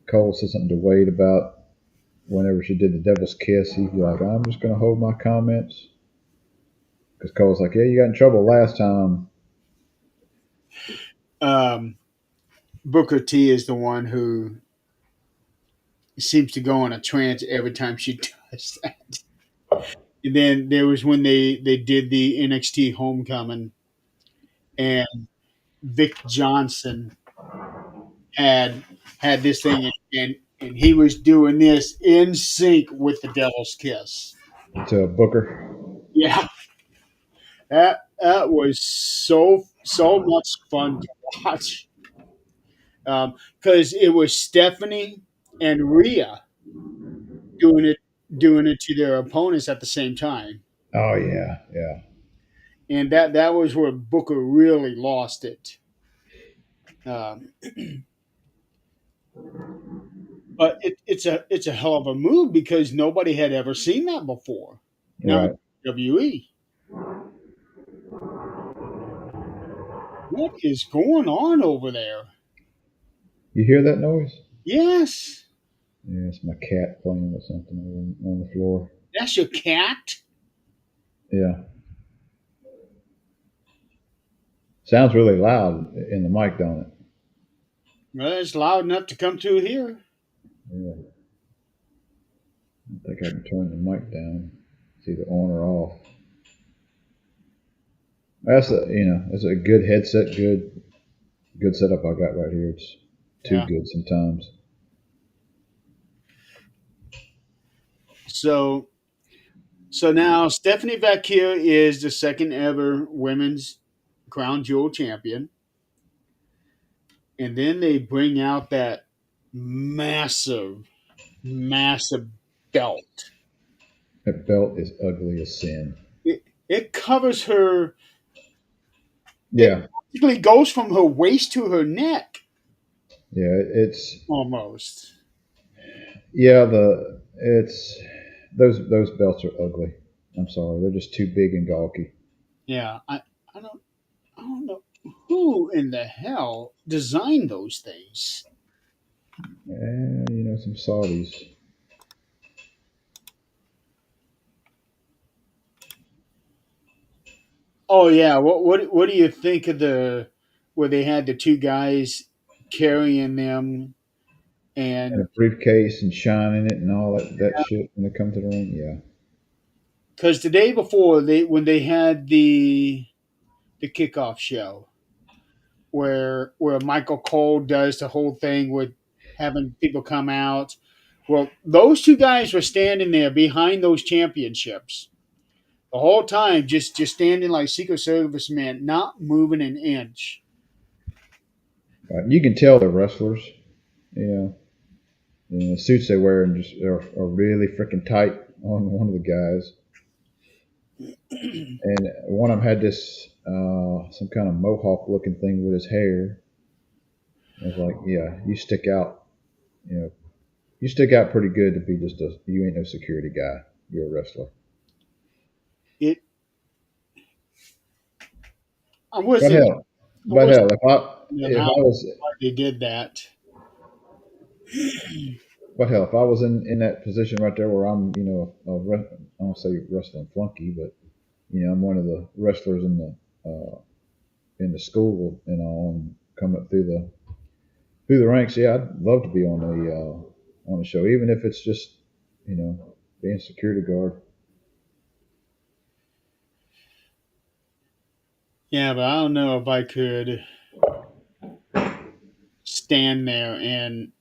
Cole said something to Wade about whenever she did the Devil's Kiss. He'd be like, "I'm just going to hold my comments," because Cole's like, "Yeah, you got in trouble last time."
Um, Booker T is the one who seems to go in a trance every time she does that. And then there was when they did the NXT Homecoming, and Vic Johnson had had this thing, and he was doing this in sync with the Devil's Kiss.
To Booker.
Yeah, that was so much fun to watch because it was Stephanie and Rhea doing it doing it to their opponents at the same time,
Oh yeah, yeah,
and that was where Booker really lost it. Um, but it's a hell of a move because nobody had ever seen that before. Now
right.
WWE, what is going on over there?
You hear that noise?
Yes,
Yeah, it's my cat playing with something on the floor.
that's your cat.
Yeah, sounds really loud in the mic, don't it?
Well, it's loud enough to come through here.
Yeah. I think I can turn the mic down. It's either on or off. That's a good headset, good setup I got right here. It's too
Yeah.
good sometimes.
So so now Stephanie Vaquer is the second ever women's crown jewel champion, and then they bring out that massive belt.
That belt is ugly as sin.
It covers her. It
Yeah,
basically goes from her waist to her neck
yeah,
almost.
it's those belts are ugly. I'm sorry, they're just too big and gawky.
Yeah, I don't I don't know who in the hell designed those things.
And some Saudis.
Oh yeah, what do you think of the where they had the two guys carrying them
And
and
a briefcase and shining it and all that shit when they come to the ring. Yeah,
because the day before they when they had the kickoff show where Michael Cole does the whole thing with having people come out. Well, those two guys were standing there behind those championships, the whole time, just standing like Secret Service man, not moving an inch.
You can tell they're wrestlers. You know, the suits they wear and just are really freaking tight on one of the guys. And one of them had this some kind of mohawk looking thing with his hair. I was like, yeah, you stick out. You know, you stick out pretty good to be just a. You ain't no security guy. You're a wrestler.
It. I
But
wasn't.
hell,
I
but
wasn't
hell,
of
if
how
I was
they did that.
but hell, if I was in that position right there where I'm, I don't say wrestling flunky, but I'm one of the wrestlers in the school and all, and coming up through the ranks. Yeah, I'd love to be on the show, even if it's just being security guard.
Yeah, but I don't know if I could stand there and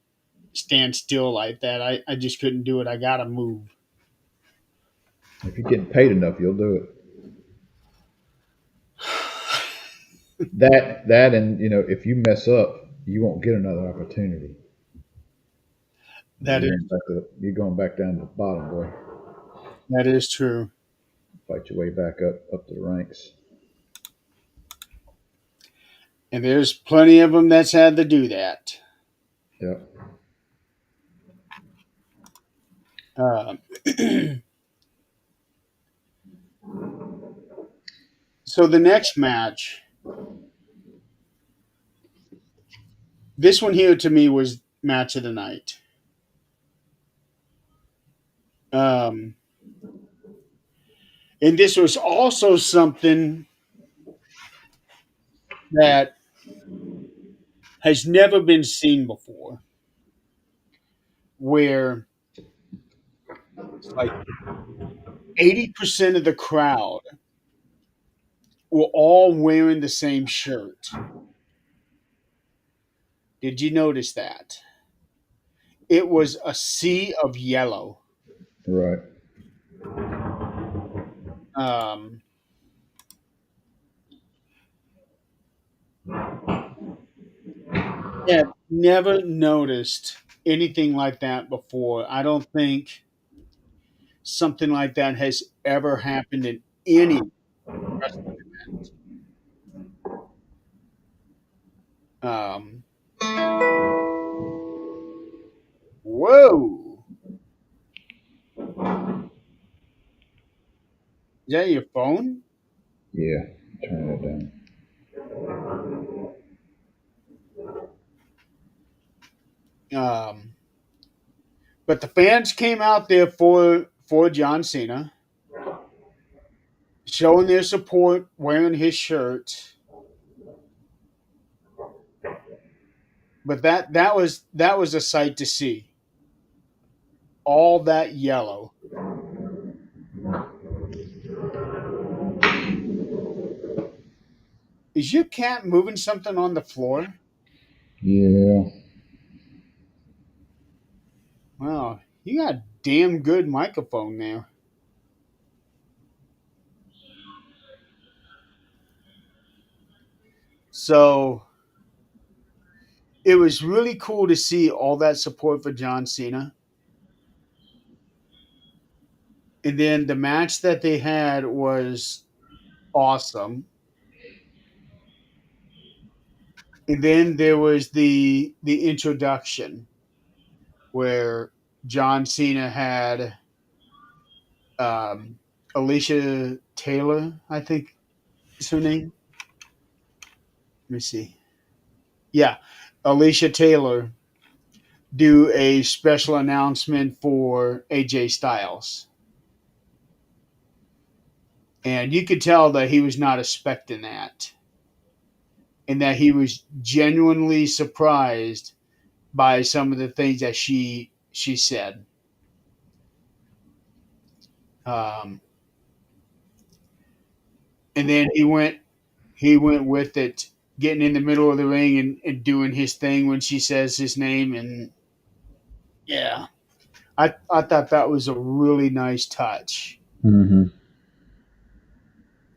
stand still like that. I just couldn't do it. I gotta move.
If you're getting paid enough, you'll do it. That and if you mess up, you won't get another opportunity.
That is
You're going back down to the bottom, boy.
that is true.
Fight your way back up to the ranks.
And there's plenty of them that's had to do that.
Yep.
Uh, so the next match, this one here to me was match of the night. Um, and this was also something that has never been seen before, where it's like 80% of the crowd were all wearing the same shirt. Did you notice that? It was a sea of yellow.
Right.
Um, yeah, never noticed anything like that before. I don't think something like that has ever happened in any wrestling event. Whoa! Is that your phone?
Yeah. Turn it down.
Um, but the fans came out there for John Cena, showing their support, wearing his shirt. But that was a sight to see. All that yellow. Is your cat moving something on the floor?
Yeah.
Wow, you got a damn good microphone there. So it was really cool to see all that support for John Cena. And then the match that they had was awesome. And then there was the introduction where John Cena had um, Alicia Taylor, I think is her name. Let me see. Yeah, Alicia Taylor do a special announcement for AJ Styles. And you could tell that he was not expecting that, and that he was genuinely surprised by some of the things that she said. Um, and then he went with it, getting in the middle of the ring and doing his thing when she says his name. And yeah, I thought that was a really nice touch.
Mm-hmm.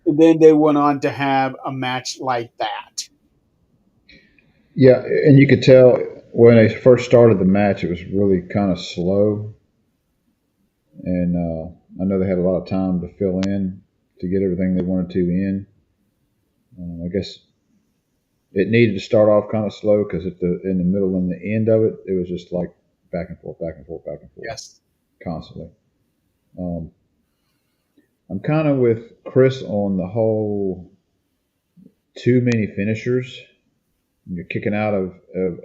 And then they went on to have a match like that.
Yeah, and you could tell when they first started the match, it was really kind of slow, and I know they had a lot of time to fill in to get everything they wanted to in. I guess it needed to start off kind of slow because at the in the middle and the end of it, it was just like back and forth, back and forth, back and forth,
Yes.
constantly. Um, I'm kind of with Chris on the whole too many finishers. You're kicking out of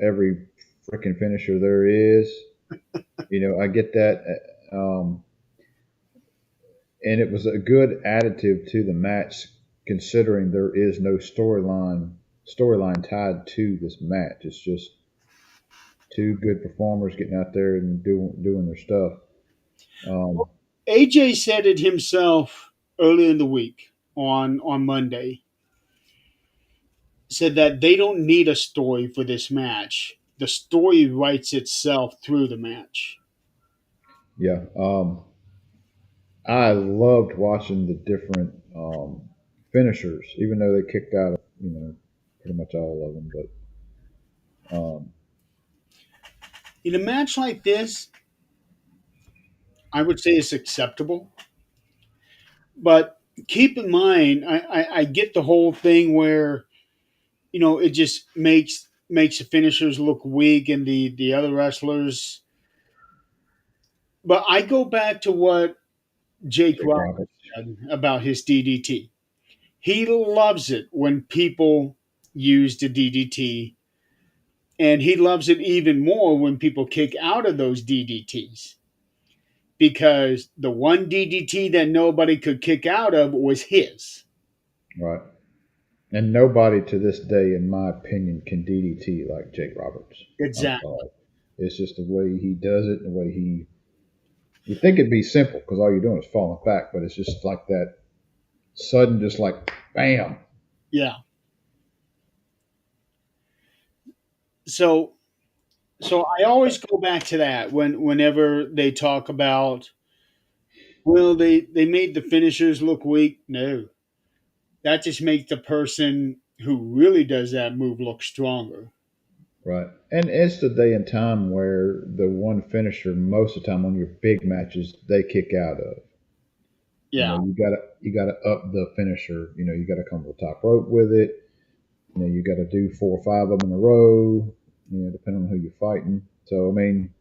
every freaking finisher there is. I get that. And it was a good additive to the match considering there is no storyline tied to this match. It's just two good performers getting out there and doing their stuff. Um,
AJ said it himself early in the week on Monday. Said that they don't need a story for this match. The story writes itself through the match.
yeah, I loved watching the different finishers, even though they kicked out of pretty much all of them. But
In a match like this, I would say it's acceptable. But keep in mind, I get the whole thing where it just makes the finishers look weak and the other wrestlers. But I go back to what Jake
Jake
Roberts
Roberts,
said about his DDT. He loves it when people use the DDT, and he loves it even more when people kick out of those DDTs because the one DDT that nobody could kick out of was his.
right? And nobody to this day, in my opinion, can DDT like Jake Roberts. I'm
Exactly.
sorry. It's just the way he does it, the way he. You think it'd be simple because all you're doing is falling back, but it's just like that sudden, just like bam.
Yeah. So so I always go back to that whenever they talk about, well, they made the finishers look weak. No, that just makes the person who really does that move look stronger.
Right. And it's the day and time where the one finisher, most of the time on your big matches, they kick out of.
Yeah,
You gotta up the finisher. You gotta come to the top rope with it. You gotta do 4 or 5 of them in a row. Depending on who you're fighting. So I mean,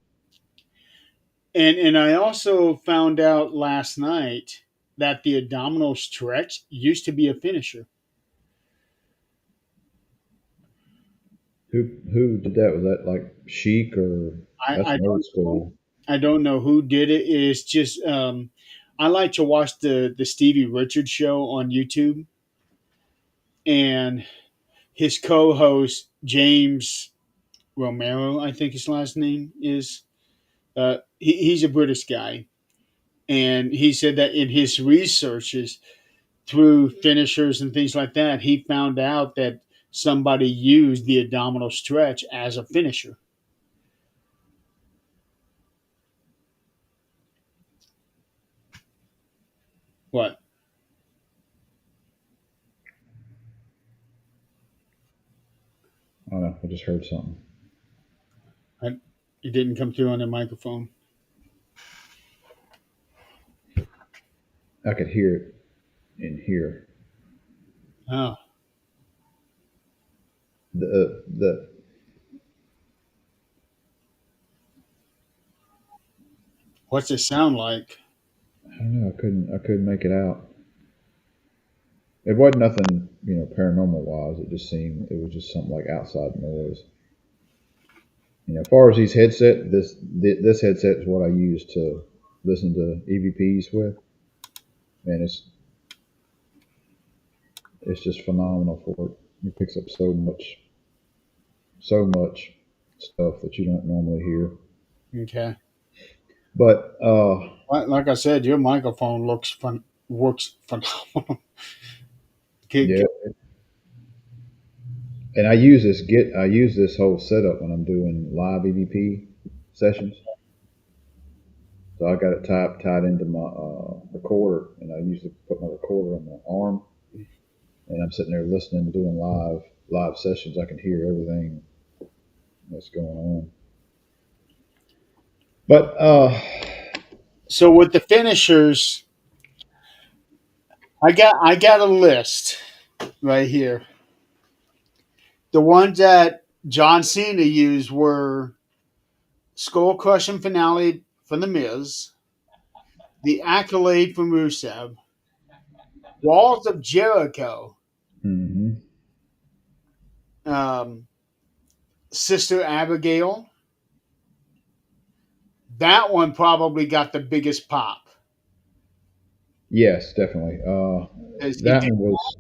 and I also found out last night that the abdominal stretch used to be a finisher.
who did that? Was that like Chic or that's
I
an old
don't know.
school?
I don't know who did it. It's just I like to watch the Stevie Richards show on YouTube, and his co-host James Romero, I think his last name is. He's a British guy, and he said that in his researches through finishers and things like that, he found out that somebody used the abdominal stretch as a finisher. What?
I don't know. I just heard something.
I, it didn't come through on the microphone.
I could hear it in here.
Oh,
The
what's it sound like?
I don't know. I couldn't make it out. It wasn't nothing, paranormal wise. It just seemed it was just something like outside noise. As far as these headset, this headset is what I use to listen to EVPs with, and it's just phenomenal for it. It picks up so much stuff that you don't normally hear.
Okay.
But
Like I said, your microphone works phenomenal. Can-
yeah,
can-
and I use this whole setup when I'm doing live EVP sessions. So I got it tied into my recorder, and I usually put my recorder on my arm, and I'm sitting there listening, doing live sessions. I can hear everything that's going on. But
So with the finishers, I got a list right here. The ones that John Cena used were Skull Crushing Finale from The Miz, the Accolade from Rusev, Walls of Jericho,
hmm
um, Sister Abigail. That one probably got the biggest pop
yes, definitely.
as he
That
did,
one was.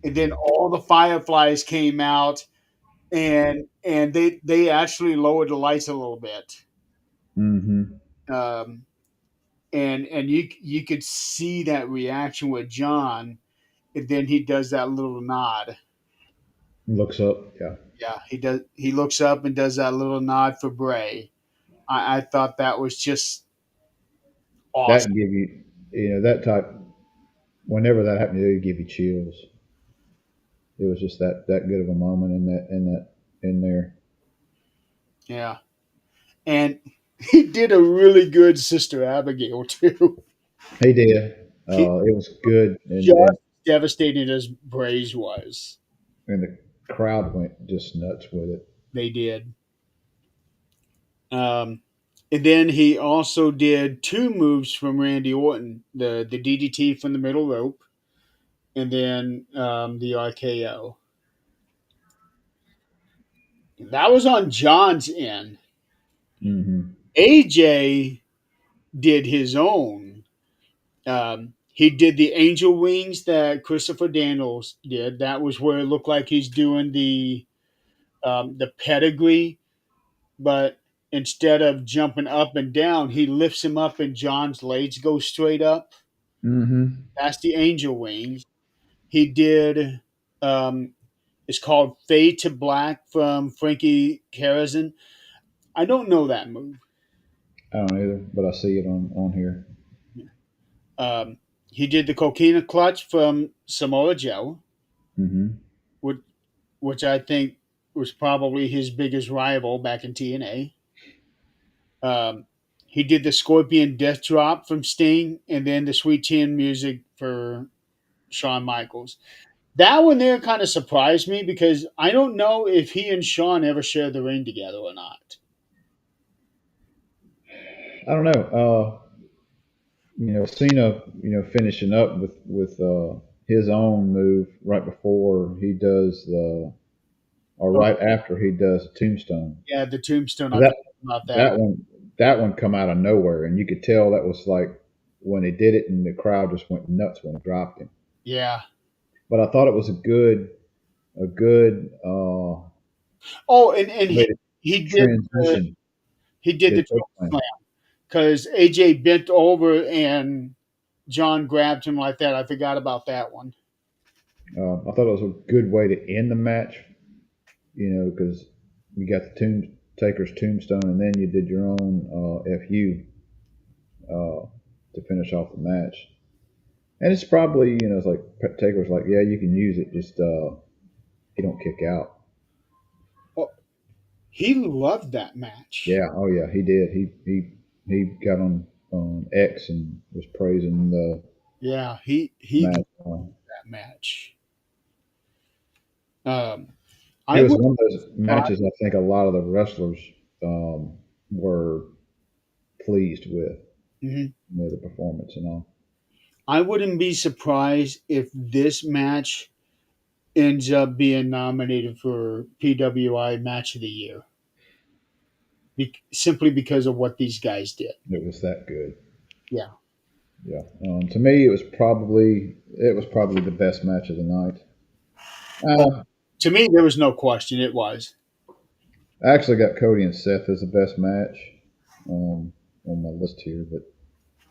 and then all the Fireflies came out, and they actually lowered the lights a little bit,
hmm
um, and you could see that reaction with John, and then he does that little nod.
Looks up. Yeah,
Yeah, he does. He looks up and does that little nod for Bray. I thought that was just
that
awesome.
can give you, that type. Whenever that happened, it would give you chills. It was just that good of a moment in there.
Yeah, and he did a really good Sister Abigail too.
He did.
He
It was good,
just devastated as Bray's was.
and the crowd went just nuts with it.
They did. And then he also did two moves from Randy Orton: the DDT from the middle rope, and then the RKO. That was on John's end.
hmm
AJ did his own. He did the angel wings that Christopher Daniels did. That was where it looked like he's doing the pedigree, but instead of jumping up and down, he lifts him up and John's legs go straight up.
hmm
That's the angel wings. He did. Um, it's called Fade to Black from Frankie Kazarian. I don't know that move.
I don't either, but I see it on here.
Um, he did the Coquina Clutch from Samoa Joe,
hmm
which, which I think was probably his biggest rival back in TNA. Um, he did the Scorpion Death Drop from Sting, and then the Sweet Chin music for Shawn Michaels. That one there kind of surprised me because I don't know if he and Shawn ever shared the ring together or not.
I don't know. Cena, finishing up with his own move right before he does the, or
Oh,
right after he does the tombstone.
yeah, the Tombstone. I
That
forgot about that.
that one that one come out of nowhere, and you could tell that was like when he did it, and the crowd just went nuts when he dropped him.
Yeah.
But I thought it was a good
Oh, and
way to
he did the
transition
he did
the
the
choke
choke
slam.
slam because AJ bent over and John grabbed him like that. I forgot about that one.
I thought it was a good way to end the match, because you got the Taker's tombstone, and then you did your own FU to finish off the match. And it's probably, it's like Taker's like, yeah, you can use it, just he don't kick out.
Oh, he loved that match.
Yeah, oh yeah, he did. He got on X and was praising the
Yeah, he loved
match.
that match. Um,
It
I
was
would.
one of those matches I think a lot of the wrestlers were pleased with,
Mhm.
the performance and all.
I wouldn't be surprised if this match ends up being nominated for PWI Match of the Year, simply because of what these guys did.
It was that good.
Yeah.
Yeah. To me, it was probably the best match of the night.
Oh,
Uh,
to me, there was no question. It was.
I actually got Cody and Seth as the best match um, on my list here, but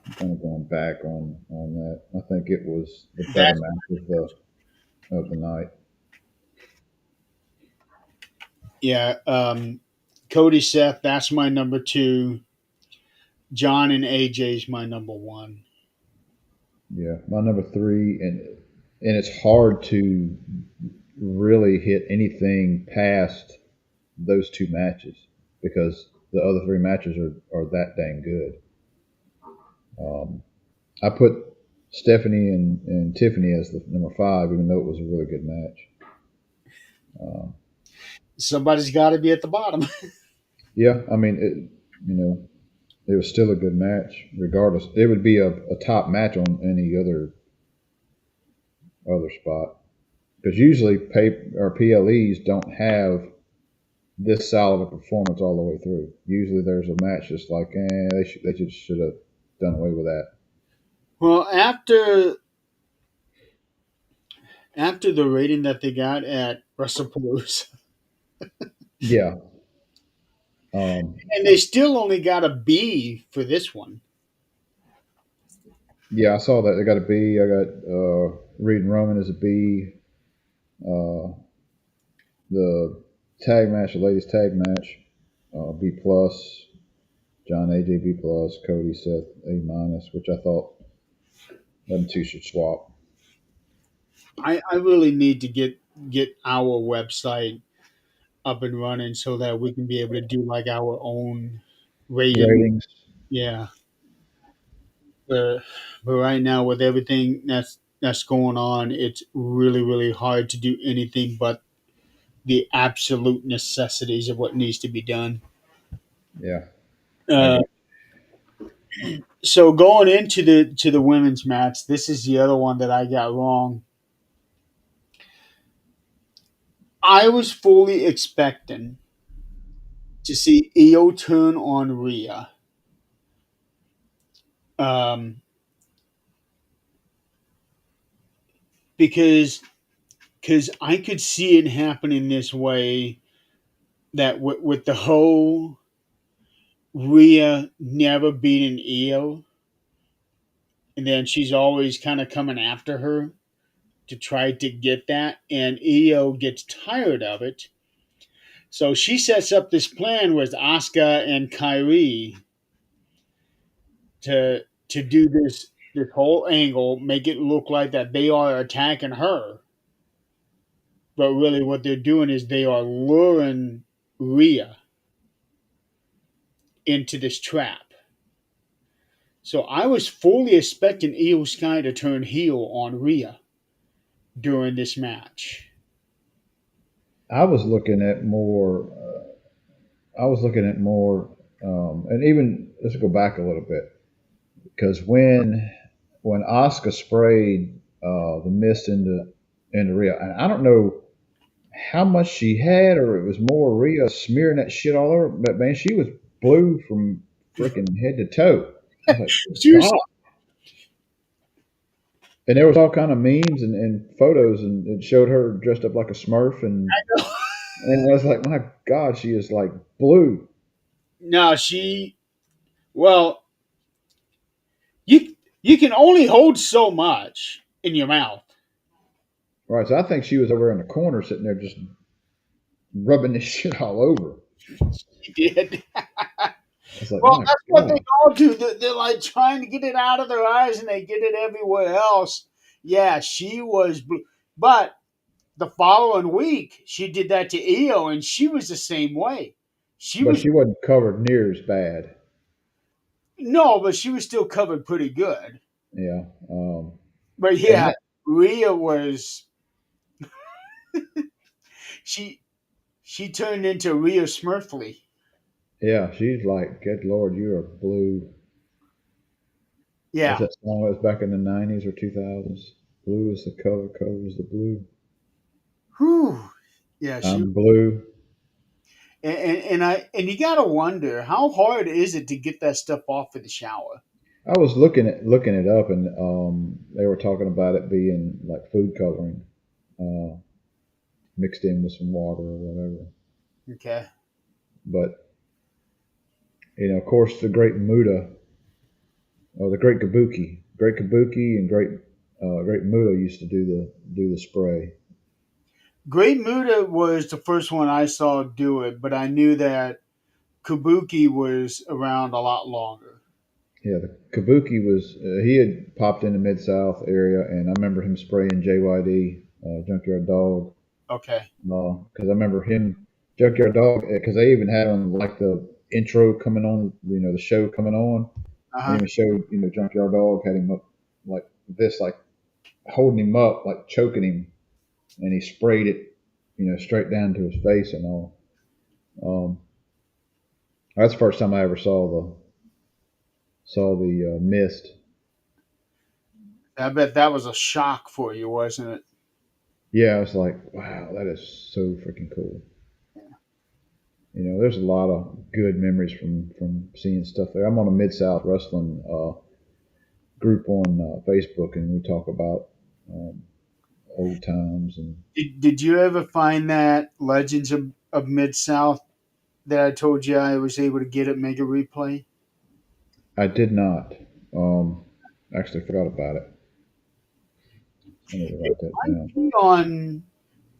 I'm kind of going back on that. I think it was the better
That's
match of the night.
yeah. Cody Seth. That's my number two. John and AJ's my number one.
Yeah, my number three, and and it's hard to really hit anything past those two matches because the other three matches are that dang good. Um, I put Stephanie and Tiffany as the number five, even though it was a really good match. Um,
Somebody's got to be at the bottom.
yeah, I mean, it was still a good match, regardless. It would be a top match on any other spot because usually pay or PLEs don't have this solid a performance all the way through. Usually, there's a match that's like, they just should have done away with that.
Well, after the rating that they got at WrestlePalooza,
Yeah, um,
and they still only got a B for this one.
yeah, I saw that. They got a B. I got Reed and Roman as a B. Uh, the tag match, the ladies tag match, B plus. John AJ B plus, Cody Seth A minus, which I thought them two should swap.
I really need to get our website up and running so that we can be able to do like our own rating.
Ratings,
Yeah, but right now with everything that's going on, it's really hard to do anything but the absolute necessities of what needs to be done.
yeah, I
Uh,
got.
so going into the women's match, this is the other one that I got wrong. I was fully expecting to see Io turn on Rhea. Um, because I could see it happening this way that with the whole Rhea never beating Io, and then she's always kind of coming after her to try to get that, and Io gets tired of it. So she sets up this plan with Asuka and Kyrie to do this whole angle, make it look like that they are attacking her, but really what they're doing is they are luring Rhea into this trap. So I was fully expecting Io Sky to turn heel on Rhea during this match.
I was looking at more. I was looking at more, and even let's go back a little bit because when Oscar sprayed the mist into Rhea, and I don't know how much she had, or it was more Rhea smearing that shit all over. But man, she was blue from freaking head to toe. I was like, God.
Seriously,
And there was all kind of memes and photos, and it showed her dressed up like a Smurf, and I was like, my God, she is like blue.
no, she well, you can only hold so much in your mouth.
Right, so I think she was over in the corner, sitting there just rubbing this shit all over.
She did.
I was like,
Well,
my
that's what they
God.
all do. They're like trying to get it out of their eyes, and they get it everywhere else. Yeah, she was, but the following week she did that to Io, and she was the same way. She
But
was
she wasn't covered near as bad.
no, but she was still covered pretty good.
Yeah.
But
And
yeah, Rhea was she she turned into Rhea Smurfly.
yeah, she's like, good Lord, you are blue. What's
Yeah.
that song that was back in the 90s or 2000s? Blue is the color is the blue.
Whew. Yeah, she
I'm blue.
and you gotta wonder how hard is it to get that stuff off of the shower.
I was looking it up, and they were talking about it being like food coloring, uh, mixed in with some water or whatever.
Okay.
But of course, the great Muda or the great Kabuki, and great Muda used to do the spray.
Great Muda was the first one I saw do it, but I knew that Kabuki was around a lot longer.
Yeah, the Kabuki was he had popped in the Mid South area, and I remember him spraying JYD, Junkyard Dog,
Okay.
because I remember him Junkyard Dog because they even had on like the intro coming on, the show coming on,
Uh
and
huh.
even showed Junkyard Dog had him up like this, like holding him up, like choking him, and he sprayed it, straight down to his face and all. Um, that's the first time I ever saw the mist.
I bet that was a shock for you, wasn't it?
Yeah, I was like, wow, that is so freaking cool. There's a lot of good memories from seeing stuff there. I'm on a Mid South Wrestling group on Facebook, and we talk about um, old times. And
Did you ever find that Legends of Mid South that I told you I was able to get at Mega Replay?
I did not. Um, Actually, forgot about it. I need to
It
write that
might
down.
be on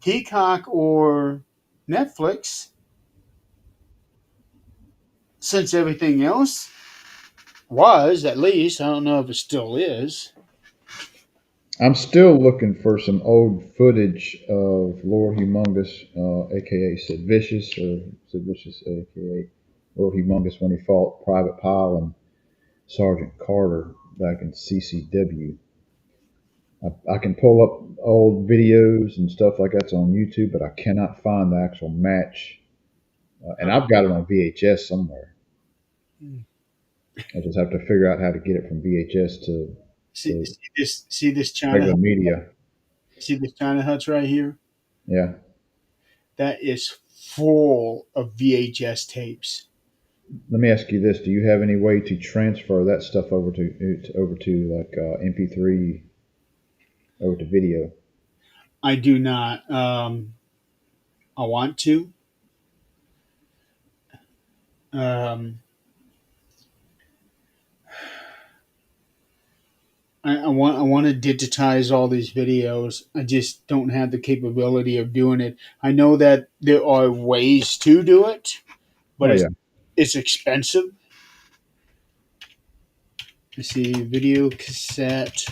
Peacock or Netflix, since everything else was, at least. I don't know if it still is.
I'm still looking for some old footage of Lord Humongous, aka Sid Vicious, or Sid Vicious, aka Lord Humongous, when he fought Private Pile and Sergeant Carter back in CCW. I can pull up old videos and stuff like that's on YouTube, but I cannot find the actual match. And I've got it on VHS somewhere. I just have to figure out how to get it from VHS
See,
to
see this China
regular media.
see this China Huts right here.
Yeah.
That is full of VHS tapes.
Let me ask you this: do you have any way to transfer that stuff over to like MP3 over to video?
I do not. I want to. Um, I want to digitize all these videos. I just don't have the capability of doing it. I know that there are ways to do it, but
Oh yeah,
it's expensive. Let's see, video cassette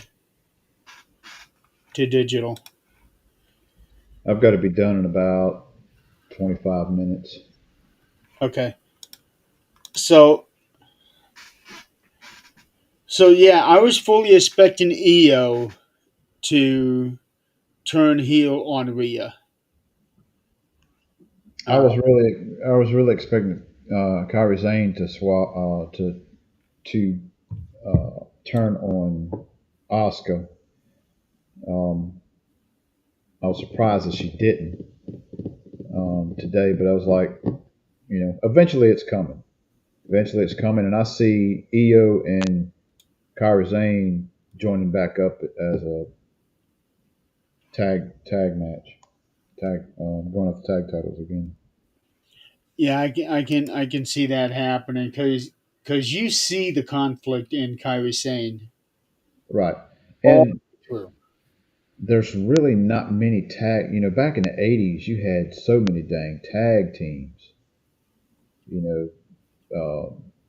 to digital.
I've got to be done in about 25 minutes.
Okay, so yeah, I was fully expecting EO to turn heel on Rhea.
I
Uh,
was really, I was really expecting Kyrie Zane to swap to turn on Oscar. Um, I was surprised that she didn't today, but I was like, eventually it's coming. Eventually it's coming, and I see Io and Kyrie Zane joining back up as a tag match, going after tag titles again.
yeah, I can see that happening because you see the conflict in Kyrie Sane
Right,
all
and
through.
there's really not many tag. Back in the '80s, you had so many dang tag teams. You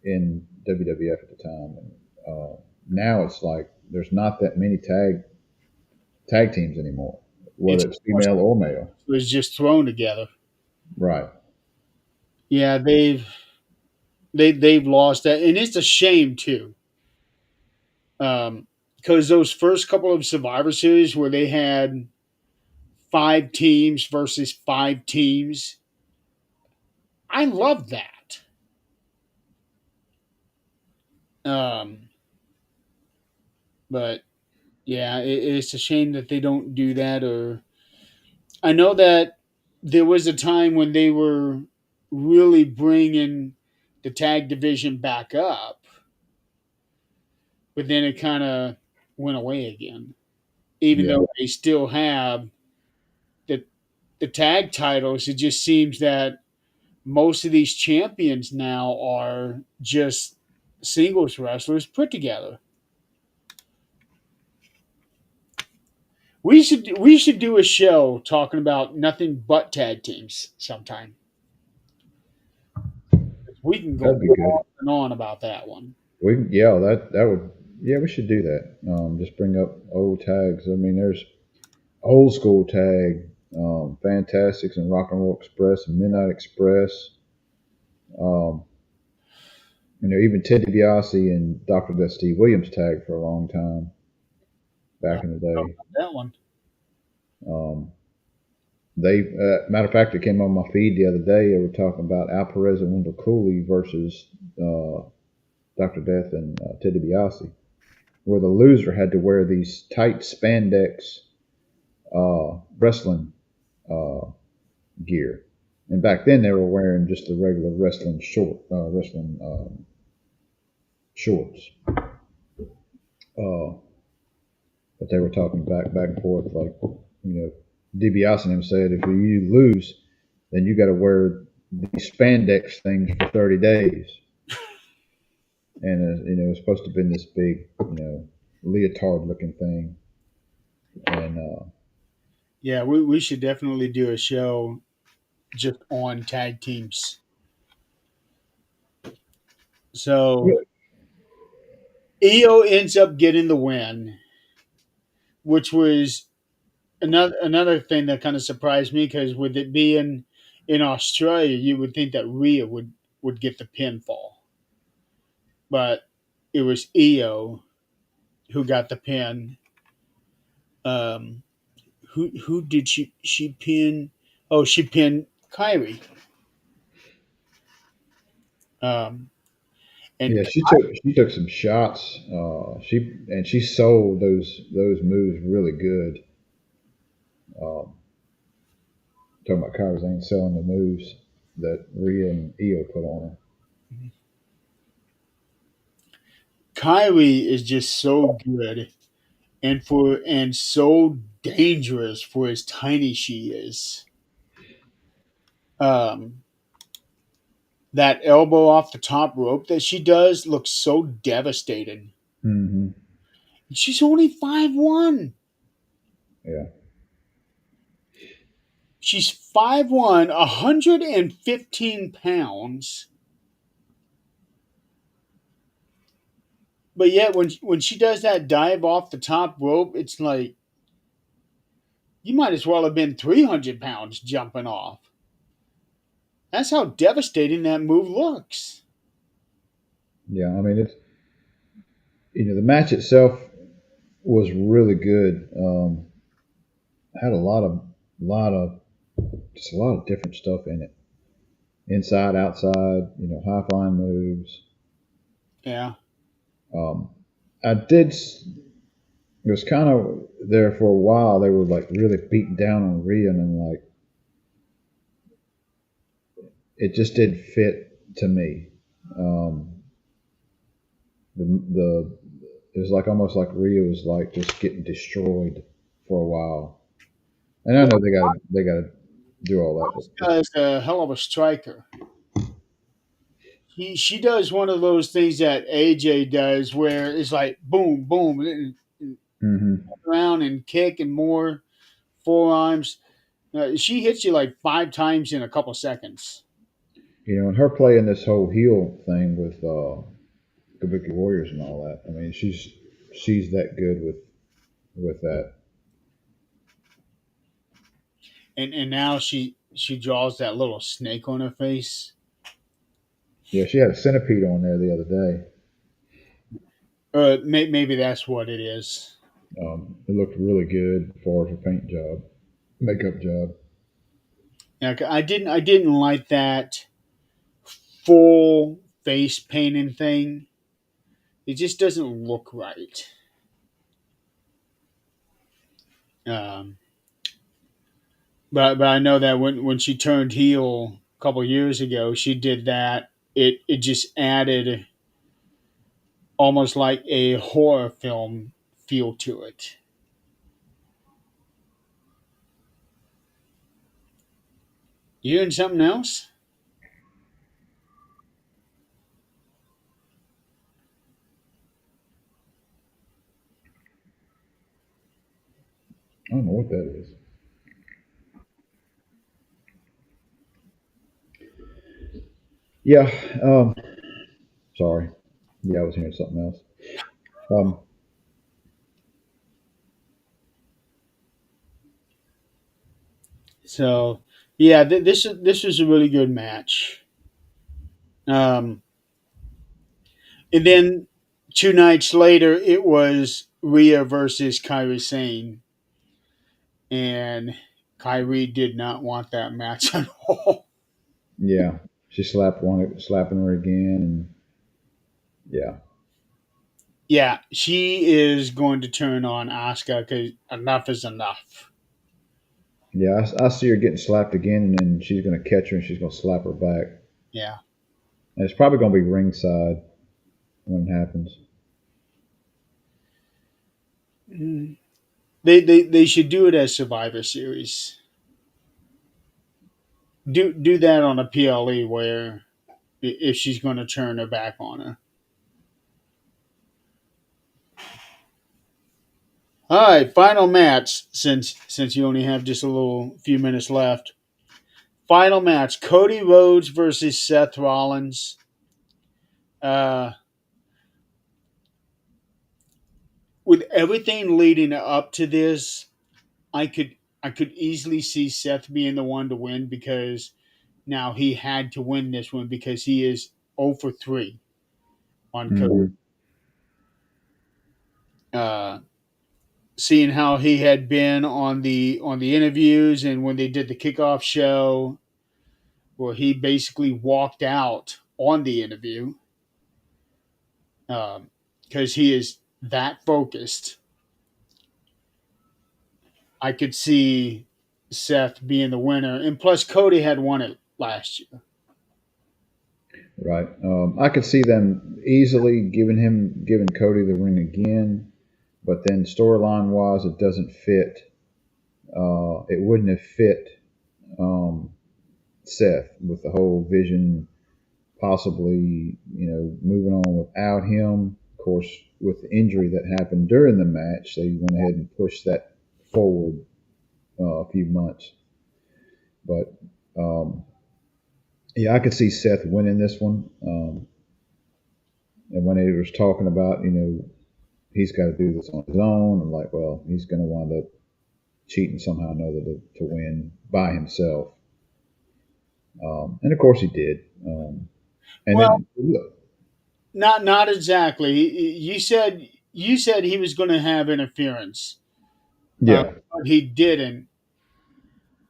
in WWF at the time, and now it's like there's not that many tag teams anymore,
It's
whether it's female or male.
was just thrown together.
Right.
Yeah, they've lost that, and it's a shame too. Because those first couple of Survivor Series where they had 5 teams versus 5 teams, I love that. Um, but yeah, it's a shame that they don't do that. Or I know that there was a time when they were really bringing the tag division back up, but then it kind of went away again. Even
Yeah.
though they still have the tag titles, it just seems that most of these champions now are just singles wrestlers put together. We should do a show talking about nothing but tag teams sometime. We can go
That'd be good.
on and on about that one.
Yeah, that would, yeah, we should do that. Just bring up old tags. I mean, there's old school tag, Fantastics and Rock and Roll Express and Midnight Express. Um, even Ted DiBiase and Dr. Death Steve Williams tagged for a long time
I
back
don't
in the
know
day.
about that one.
Um, matter of fact, it came on my feed the other day. They were talking about Al Perez and Wendell Cooley versus Dr. Death and Ted DiBiase, where the loser had to wear these tight spandex wrestling uh, gear. And back then, they were wearing just the regular wrestling shorts. Uh, but they were talking back and forth, like, DiBiase and him said, if you lose, then you got to wear these spandex things for 30 days. And it was supposed to have been this big, leotard looking thing. And
Yeah, we should definitely do a show just on tag teams. So EO ends up getting the win, which was another thing that kind of surprised me because with it being in Australia, you would think that Rhea would get the pinfall, but it was EO who got the pin. Um, who did she pin? Oh, she pinned Kyrie. Um, and
yeah, she took some shots. She sold those moves really good. Um, talking about Kyrie Sane selling the moves that Rhea and Io put on her.
Kyrie is just so good and so dangerous for as tiny she is. Um, that elbow off the top rope that she does looks so devastating.
Hmm.
She's only 5'1".
Yeah,
She's 5'1", 115 pounds. But yet when she does that dive off the top rope, it's like you might as well have been 300 pounds jumping off. That's how devastating that move looks.
yeah. I mean, it's the match itself was really good. Had a lot of just a lot of different stuff in it. Inside, outside, high flying moves.
Yeah.
Um, I did. It was kind of there for a while. They were like really beating down on Rhea, and like it just didn't fit to me. Um, the it was like almost like Rhea was like just getting destroyed for a while. And I know they got to do all that, but just
Is a hell of a striker. She does one of those things that AJ does where it's like boom, boom, and
hmm
around and kick and more forearms. She hits you like 5 times in a couple seconds.
and her playing this whole heel thing with Kabuki Warriors and all that. I mean, she's that good with that.
And now she draws that little snake on her face.
Yeah, she had a centipede on there the other day.
Maybe that's what it is.
It looked really good as far as her paint job, makeup job.
Yeah, I didn't like that full face painting thing. It just doesn't look right. Um, but I know that when she turned heel a couple years ago, she did that. It just added almost like a horror film feel to it. You doing something else?
I don't know what that is. Yeah. Sorry. Yeah, I was hearing something else. Um,
So yeah, this was a really good match. Um, and then 2 nights later, it was Rhea versus Kairi Sane, and Kyrie did not want that match at all.
yeah, she slapping her again, and yeah,
Yeah, she is going to turn on Asuka because enough is enough.
yeah. I see her getting slapped again, and then she's gonna catch her and she's gonna slap her back.
Yeah.
And it's probably gonna be ringside when it happens.
Mm. They should do it as Survivor Series. Do that on a PLE where if she's going to turn her back on her. All right, final match since you only have just a little few minutes left. Final match: Cody Rhodes versus Seth Rollins. Uh, with everything leading up to this, I could easily see Seth being the one to win because now he had to win this one because he is 0 for 3 on Cody.
Hmm.
Uh, Seeing how he had been on the interviews and when they did the kickoff show, where he basically walked out on the interview because he is that focused. I could see Seth being the winner, and plus Cody had won it last year.
Right. I could see them easily giving Cody the ring again, but then storyline wise, it doesn't fit. It wouldn't have fit um, Seth with the whole Vision possibly, moving on without him. Of course, with the injury that happened during the match, they went ahead and pushed that forward a few months. But yeah, I could see Seth winning this one. And when he was talking about, he's got to do this on his own, I'm like, well, he's going to wind up cheating somehow or another to win by himself. And of course he did. And
Well,
then, look,
not exactly. You said he was going to have interference,
yeah,
but he didn't.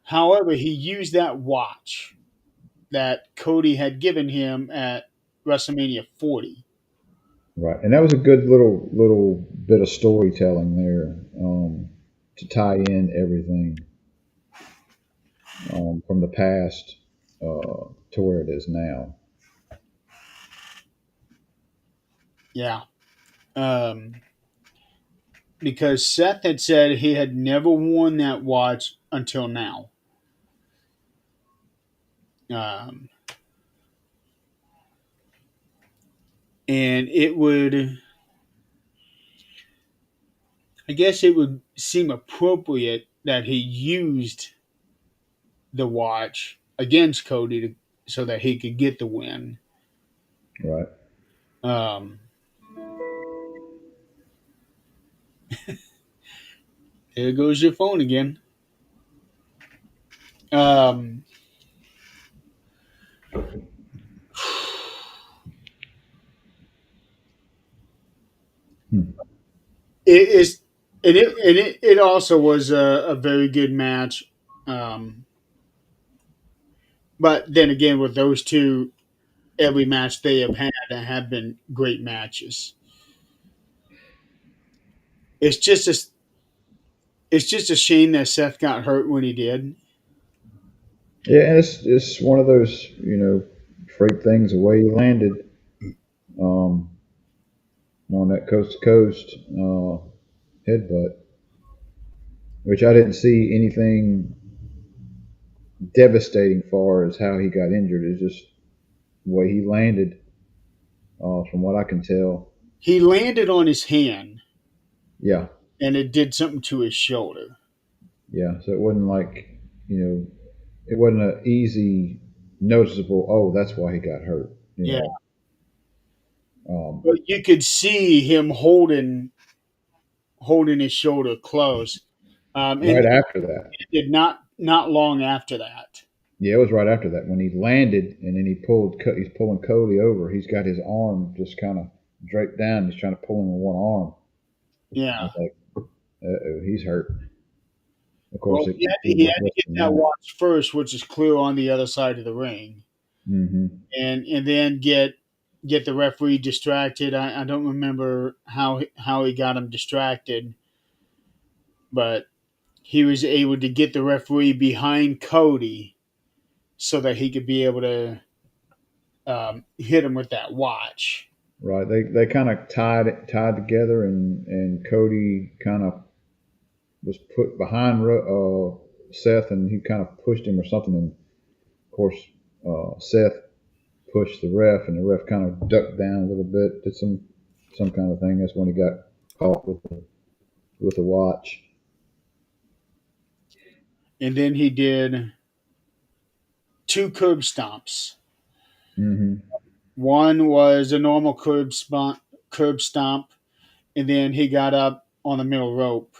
However, he used that watch that Cody had given him at WrestleMania 40.
right. And that was a good little bit of storytelling there to tie in everything from the past to where it is now.
Yeah. Um, because Seth had said he had never worn that watch until now. Um, and it would, I guess it would seem appropriate that he used the watch against Cody so that he could get the win.
Right.
Um, there goes your phone again. Um,
Hmm.
it is, it also was a very good match. Um, but then again, with those two, every match they have had have been great matches. It's just a it's just a shame that Seth got hurt when he did.
Yeah, and it's one of those freak things. The way he landed um, on that coast to coast headbutt, which I didn't see anything devastating far as how he got injured. It's just the way he landed, from what I can tell.
He landed on his hand
Yeah,
and it did something to his shoulder.
yeah. So it wasn't like you know, it wasn't an easy, noticeable. Oh, that's why he got hurt. You
Yeah,
know. Um,
But you could see him holding his shoulder close, and
right after that,
it did not long after that.
yeah, it was right after that when he landed, and then he's pulling Cody over. He's got his arm just kind of draped down. He's trying to pull him with one arm. I
Yeah.
was like, uh-oh, he's hurt. Of course,
Well,
he
he
was
had to
less
get
than
that
that.
watch first, which is clear on the other side of the ring,
Hmm.
and then get the referee distracted. I don't remember how he got him distracted, but he was able to get the referee behind Cody so that he could be able to hit him with that watch.
Right. They kind of tied together, and Cody kind of was put behind Seth, and he kind of pushed him or something. And of course, Seth pushed the ref, and the ref kind of ducked down a little bit, did some kind of thing. That's when he got caught with the watch.
And then he did two curb stomps.
Hmm.
One was a normal curb stomp, and then he got up on the middle rope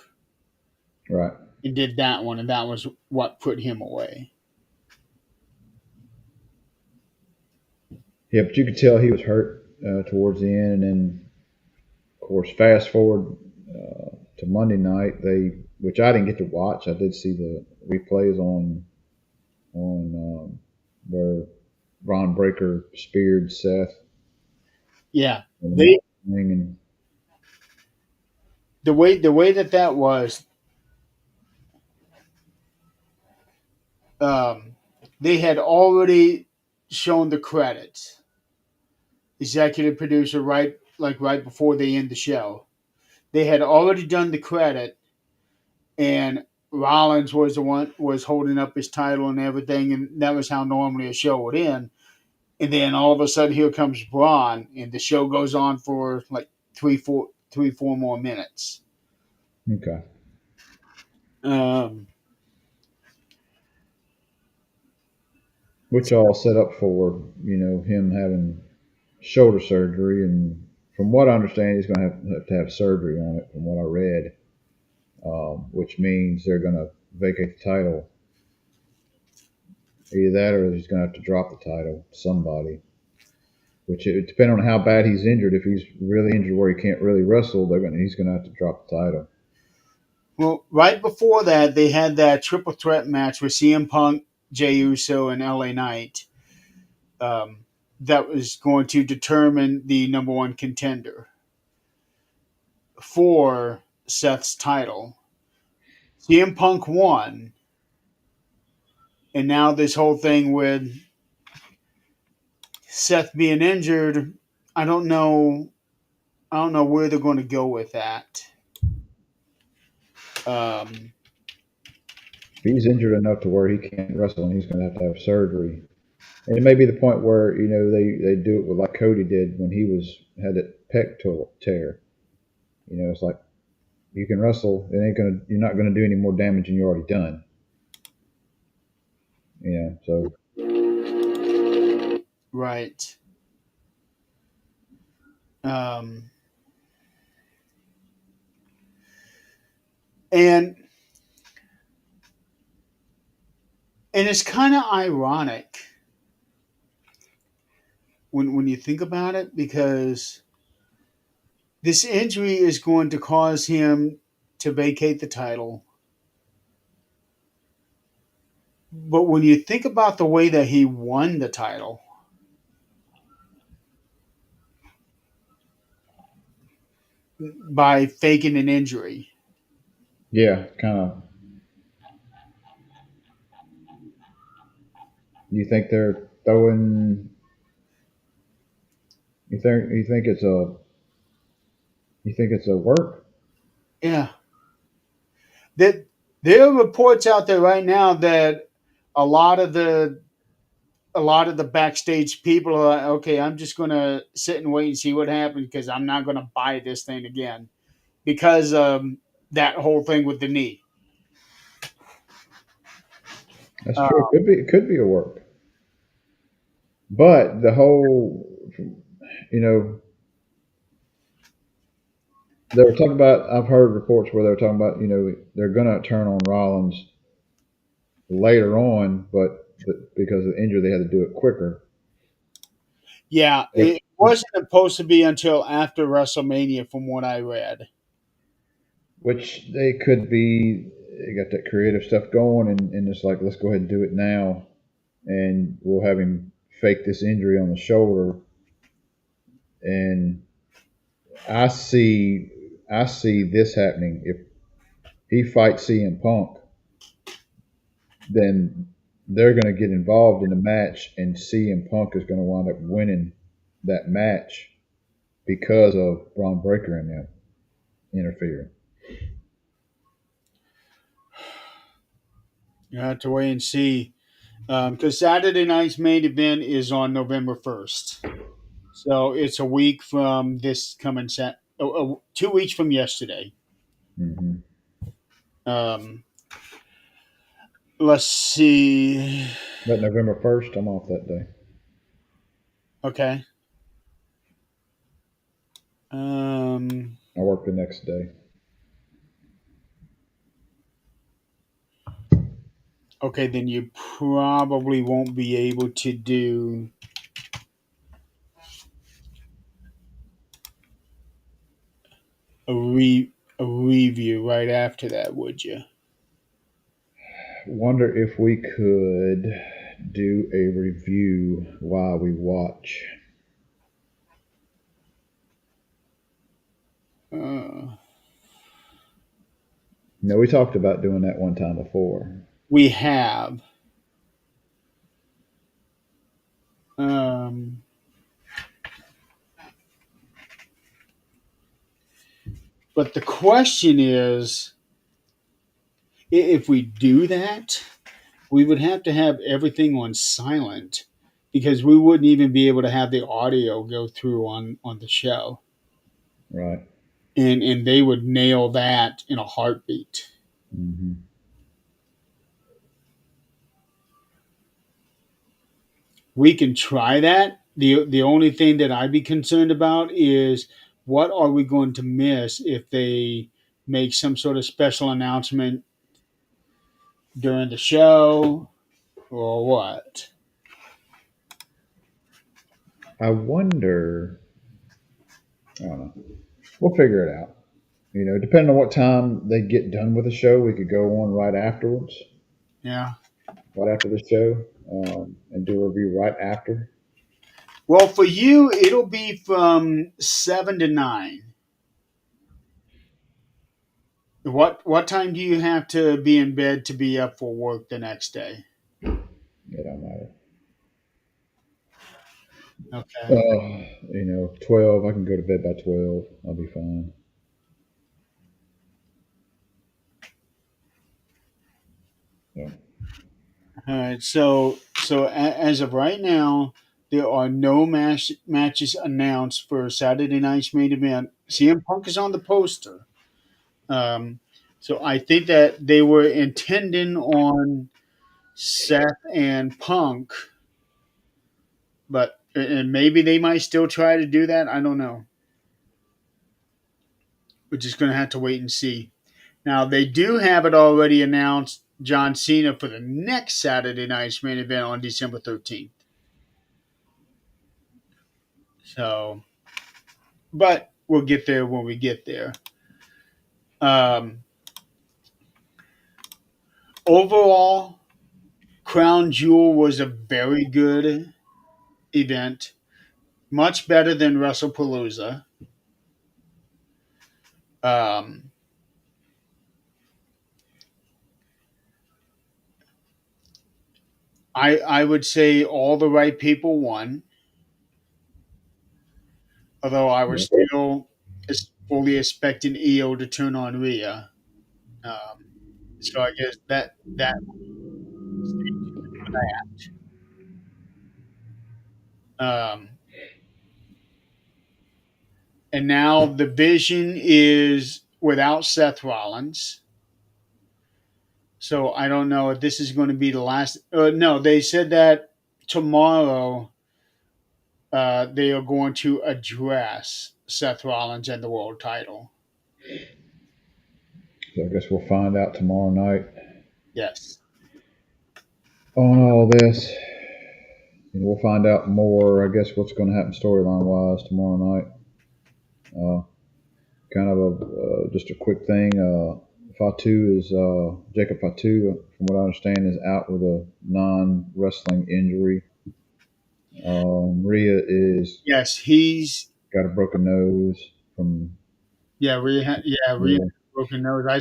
Right.
and did that one, and that was what put him away.
Yeah, but you could tell he was hurt towards the end, and then of course, fast forward to Monday night, which I didn't get to watch. I did see the replays on where Ron Breaker speared Seth
Yeah,
in the
they
ring, and
the way that was, um, they had already shown the credits. Executive producer, right before they end the show, they had already done the credit, and Rollins was the one was holding up his title and everything, and that was how normally a show would end. And then all of a sudden, here comes Braun, and the show goes on for like 4 more minutes.
okay.
Um,
Which all set up for him having shoulder surgery, and from what I understand, he's going to have surgery on it. From what I read, which means they're going to vacate the title. Either that, or he's going to have to drop the title to somebody. Which it depending on how bad he's injured. If he's really injured where he can't really wrestle, he's going to have to drop the title.
well, right before that, they had that triple threat match with CM Punk, Jey Uso, and LA Knight. Um, that was going to determine the number one contender for Seth's title. CM Punk won, and now this whole thing with Seth being injured, I don't know. I don't know where they're going to go with that. Um,
If he's injured enough to where he can't wrestle, and he's going to have surgery, and it may be the point where they do it with like Cody did when he had that tear. It's like you can wrestle, you're not gonna do any more damage than you already done. So
right. Um, and it's kind of ironic when you think about it, because this injury is going to cause him to vacate the title. But when you think about the way that he won the title by faking an injury,
yeah, kind of. You think they're throwing? You think it's a work?
yeah, that there are reports out there right now that a lot of the backstage people are like, okay, I'm just going to sit and wait and see what happens because I'm not going to buy this thing again because that whole thing with the knee.
That's
Uh,
true. It could be a work, but the whole, you know, They were talking about. I've heard reports where they were talking about. They're gonna turn on Rollins later on, but because of the injury, they had to do it quicker.
Yeah,
Which,
it wasn't supposed to be until after WrestleMania, from what I read.
which they could be. They got that creative stuff going, and it's like, let's go ahead and do it now, and we'll have him fake this injury on the shoulder. And I see, I see this happening. If he fights CM Punk, then they're going to get involved in the match, and CM Punk is going to wind up winning that match because of Braun Breaker and them interfering.
You have to wait and see, because Saturday night's main event is on November 1st. So it's a week from this coming 2 weeks from yesterday.
Hmm.
Um, let's see.
But November 1st, I'm off that day.
Okay. Um,
I work the next day.
okay, then you probably won't be able to do a a review right after that, would you?
Wonder if we could do a review while we watch.
Uh,
No, we talked about doing that one time before.
we have. Um, but the question is, if we do that, we would have to have everything on silent because we wouldn't even be able to have the audio go through on the show,
Right.
and they would nail that in a heartbeat.
Hmm.
We can try that. The only thing that I'd be concerned about is what are we going to miss if they make some sort of special announcement during the show or what?
I wonder. I don't know. We'll figure it out. Depending on what time they get done with the show, we could go on right afterwards,
Yeah.
right after the show, and do a review right after.
Well, for you, it'll be from 7 to 9. What time do you have to be in bed to be up for work the next day?
It don't matter.
Okay.
12. I can go to bed by 12. I'll be fine. So,
All right. As of right now, there are no matches announced for Saturday night's main event. CM Punk is on the poster. Um, so I think that they were intending on Seth and Punk, but and maybe they might still try to do that. I don't know. We're just going to have to wait and see. Now they do have it already announced. John Cena for the next Saturday night's main event on December 13th. So, but we'll get there when we get there. Um, Overall, Crown Jewel was a very good event, much better than WrestlePalooza. Um, I would say all the right people won, although I was
yeah.
still fully expecting EO to turn on Rhea. Um, so I guess that stay tuned for that. And now the vision is without Seth Rollins. So I don't know if this is going to be the last. No, they said that tomorrow they are going to address Seth Rollins and the world title.
So I guess we'll find out tomorrow night
Yes.
on all this. And we'll find out more, I guess, what's going to happen storyline wise tomorrow night. Uh, kind of just a quick thing. Fatu is Jacob Fatu, from what I understand, is out with a non wrestling injury. Maria is
Yes, he's
got a broken nose from
Rhea had a broken nose. I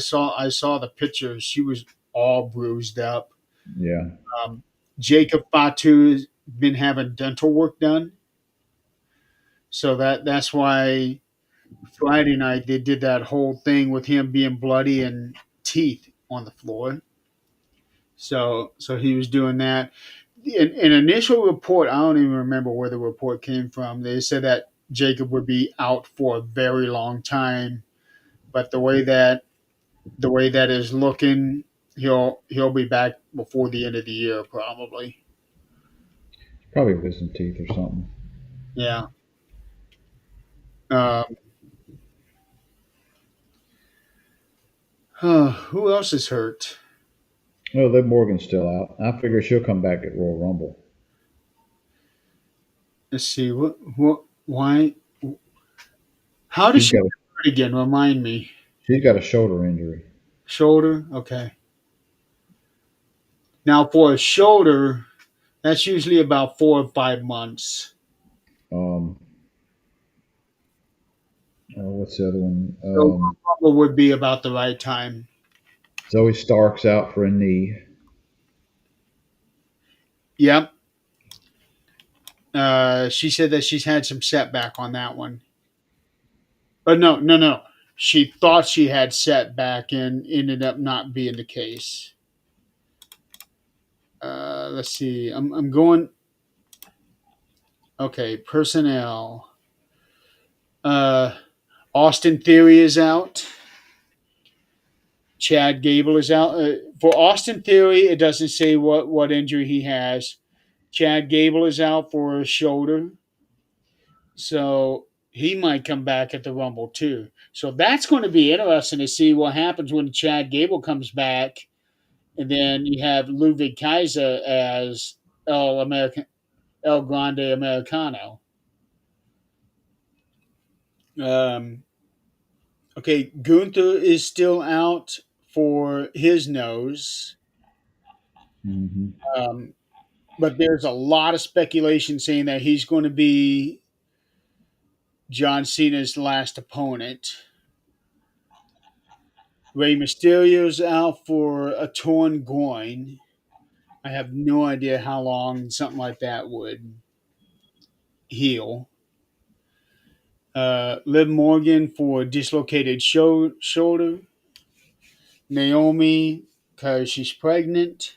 saw the picture. She was all bruised up.
yeah,
Um, Jacob Fatu's been having dental work done, so that's why Friday night they did that whole thing with him being bloody and teeth on the floor. So he was doing that. An initial report, I don't even remember where the report came from. They said that Jacob would be out for a very long time, but the way that is looking, he'll be back before the end of the year probably.
probably wisdom teeth or something.
Yeah. Um, who else is hurt?
Well, Liv Morgan's still out. I figure she'll come back at Royal Rumble.
Let's see. What? Why? How does
She's
she
got a,
get hurt again? Remind me.
she's got a shoulder injury.
Shoulder. Okay. Now for a shoulder, that's usually about 4 or 5 months.
Um, what's the other one?
So Rumble would be about the right time.
Zoe Stark's out for a knee.
Yep. She said that she's had some setback on that one. But no, no, no. She thought she had setback and ended up not being the case. Let's see. I'm going. Okay, personnel. Uh, Austin Theory is out. Chad Gable is out. For Austin Theory, it doesn't say what injury he has. Chad Gable is out for a shoulder, so he might come back at the Rumble too. So that's going to be interesting to see what happens when Chad Gable comes back, and then you have Ludwig Kaiser as El Grande Americano. Um, okay, Gunther is still out for his nose.
Hmm.
Um, but there's a lot of speculation saying that he's going to be John Cena's last opponent. Rey Mysterio's out for a torn groin. I have no idea how long something like that would heal. Liv Morgan for dislocated shoulder. Naomi, because she's pregnant.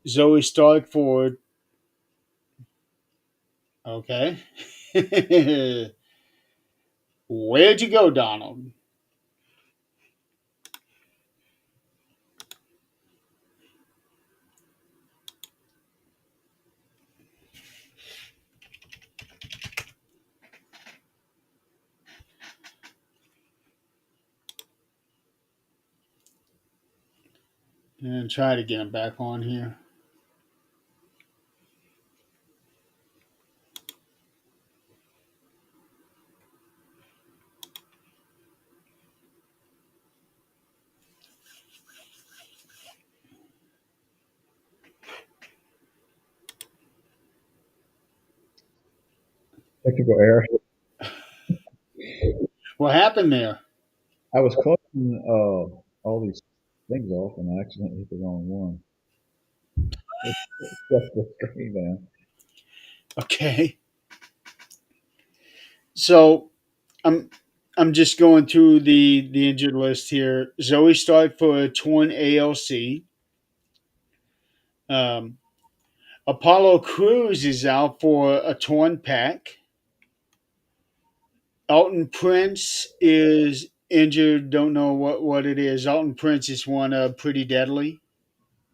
Zoe Stark for. Okay. Where'd you go, Donald? And try to get him back on here.
Technical error.
What happened there?
I was closing all these things off and I accidentally hit the wrong one. Shut the screen down.
Okay. So I'm I'm just going through the injured list here. Zoe Stark for a torn ALC. Um, Apollo Cruz is out for a torn pec. Alton Prince is injured. Don't know what it is. Alton Prince is one pretty deadly.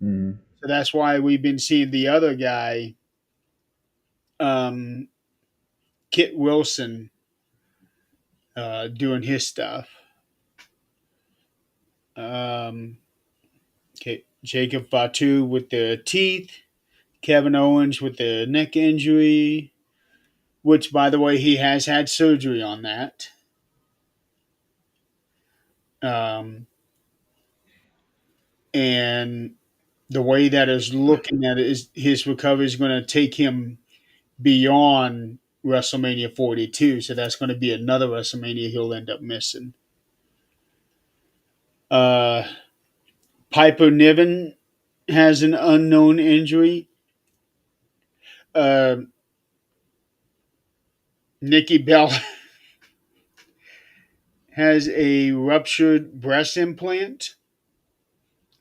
Mm.
So that's why we've been seeing the other guy, um, Kit Wilson, doing his stuff. Um, okay, Jacob Fatu with the teeth. Kevin Owens with the neck injury, which, by the way, he has had surgery on that. Um, and the way that is looking at it is his recovery is going to take him beyond WrestleMania 42. So that's going to be another WrestleMania he'll end up missing. Uh, Piper Niven has an unknown injury. Uh, Nikki Bella has a ruptured breast implant.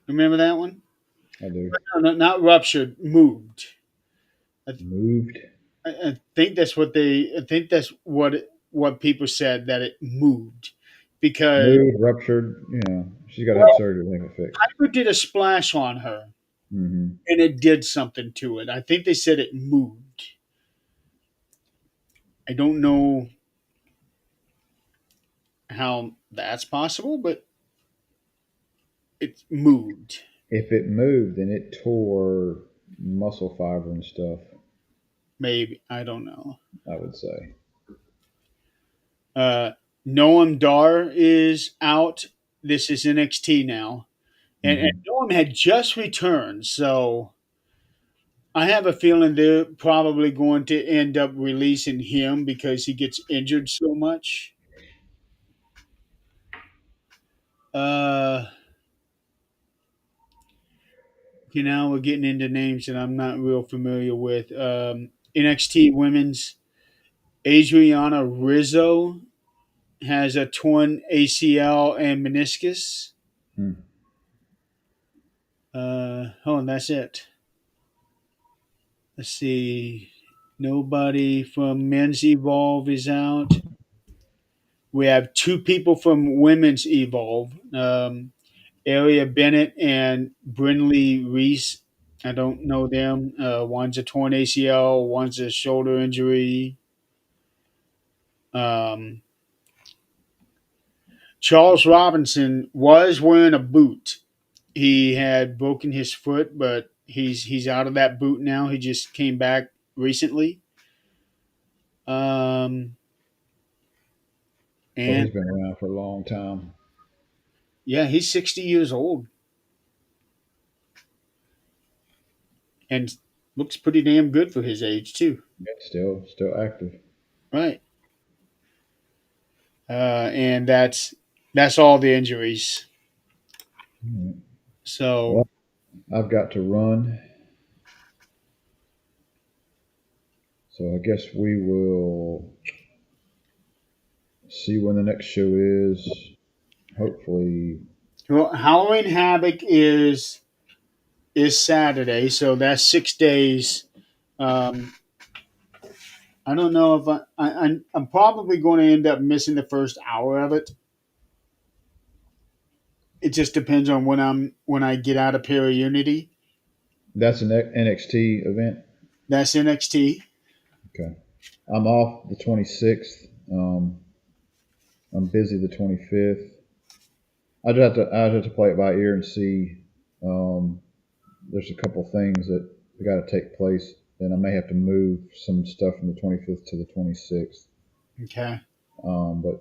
Remember that one?
I do.
No, not ruptured, moved. I,
Moved.
I think that's what they. I think that's what people said, that it moved because
Moved, ruptured. You know, she's got to have
well,
surgery to make it fixed.
Piper did a splash on her
Hmm.
and it did something to it. I think they said it moved. I don't know how that's possible, but it moved.
If it moved, then it tore muscle fiber and stuff.
Maybe, I don't know.
I would say.
Uh, Noam Dar is out. This is NXT now, and
Hmm.
Noam had just returned, so I have a feeling they're probably going to end up releasing him because he gets injured so much. Uh, now we're getting into names that I'm not real familiar with. NXT Women's Adriana Rizzo has a torn ACL and meniscus.
Hmm.
Oh, and that's it. Let's see. Nobody from Men's Evolve is out. We have two people from Women's Evolve. Aria Bennett and Brinley Reese. I don't know them. One's a torn ACL, one's a shoulder injury. Um, Charles Robinson was wearing a boot. He had broken his foot, but he's out of that boot now. He just came back recently. Um,
So
and
he's been around for a long time.
yeah, he's 60 years old and looks pretty damn good for his age too.
Yet still active.
Right. And that's all the injuries.
All right.
So
Well, I've got to run, so I guess we will see when the next show is. Hopefully,
well, Halloween Havoc is Saturday, so that's 6 days. Um, I don't know if I'm probably going to end up missing the first hour of it. It just depends on when I get out of Para Unity.
that's an NXT event.
That's NXT.
Okay. I'm off the 26th. I'm busy the 25th. I'd have to play it by ear and see. Um, there's a couple things that got to take place. Then I may have to move some stuff from the 25th to the 26th.
Okay.
But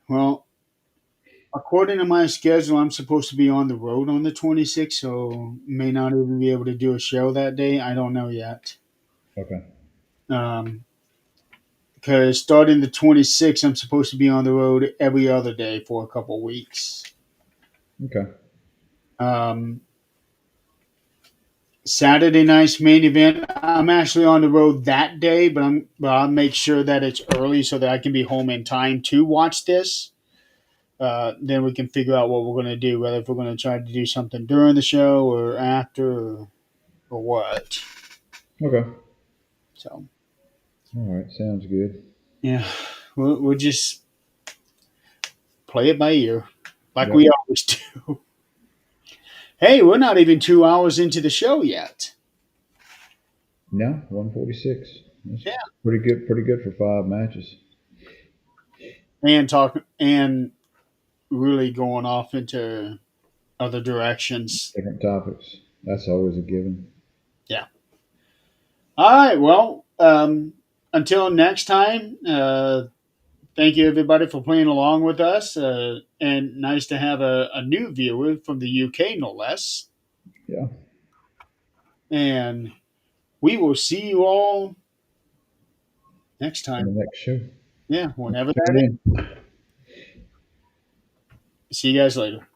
Well, according to my schedule, I'm supposed to be on the road on the 26th, so may not even be able to do a show that day. I don't know yet.
okay,
Um, because starting the 26th, I'm supposed to be on the road every other day for a couple weeks.
okay,
Um, Saturday night's main event, I'm actually on the road that day, but I'll make sure that it's early so that I can be home in time to watch this. Then we can figure out what we're going to do, whether if we're going to try to do something during the show or after or what.
okay.
So
All right, sounds good.
yeah, we'll just play it by ear like
Yep.
we always do. Hey, we're not even 2 hours into the show yet.
No, 146. That's
Yeah,
pretty good. Pretty good for 5 matches.
and talk and really going off into other directions.
Different topics. That's always a given.
Yeah. All right. Well, until next time, thank you everybody for playing along with us. And nice to have a new viewer from the UK, no less.
Yeah.
And we will see you all next
On
time.
the next show.
Yeah, whenever
Tune
that is.
in.
See you guys later.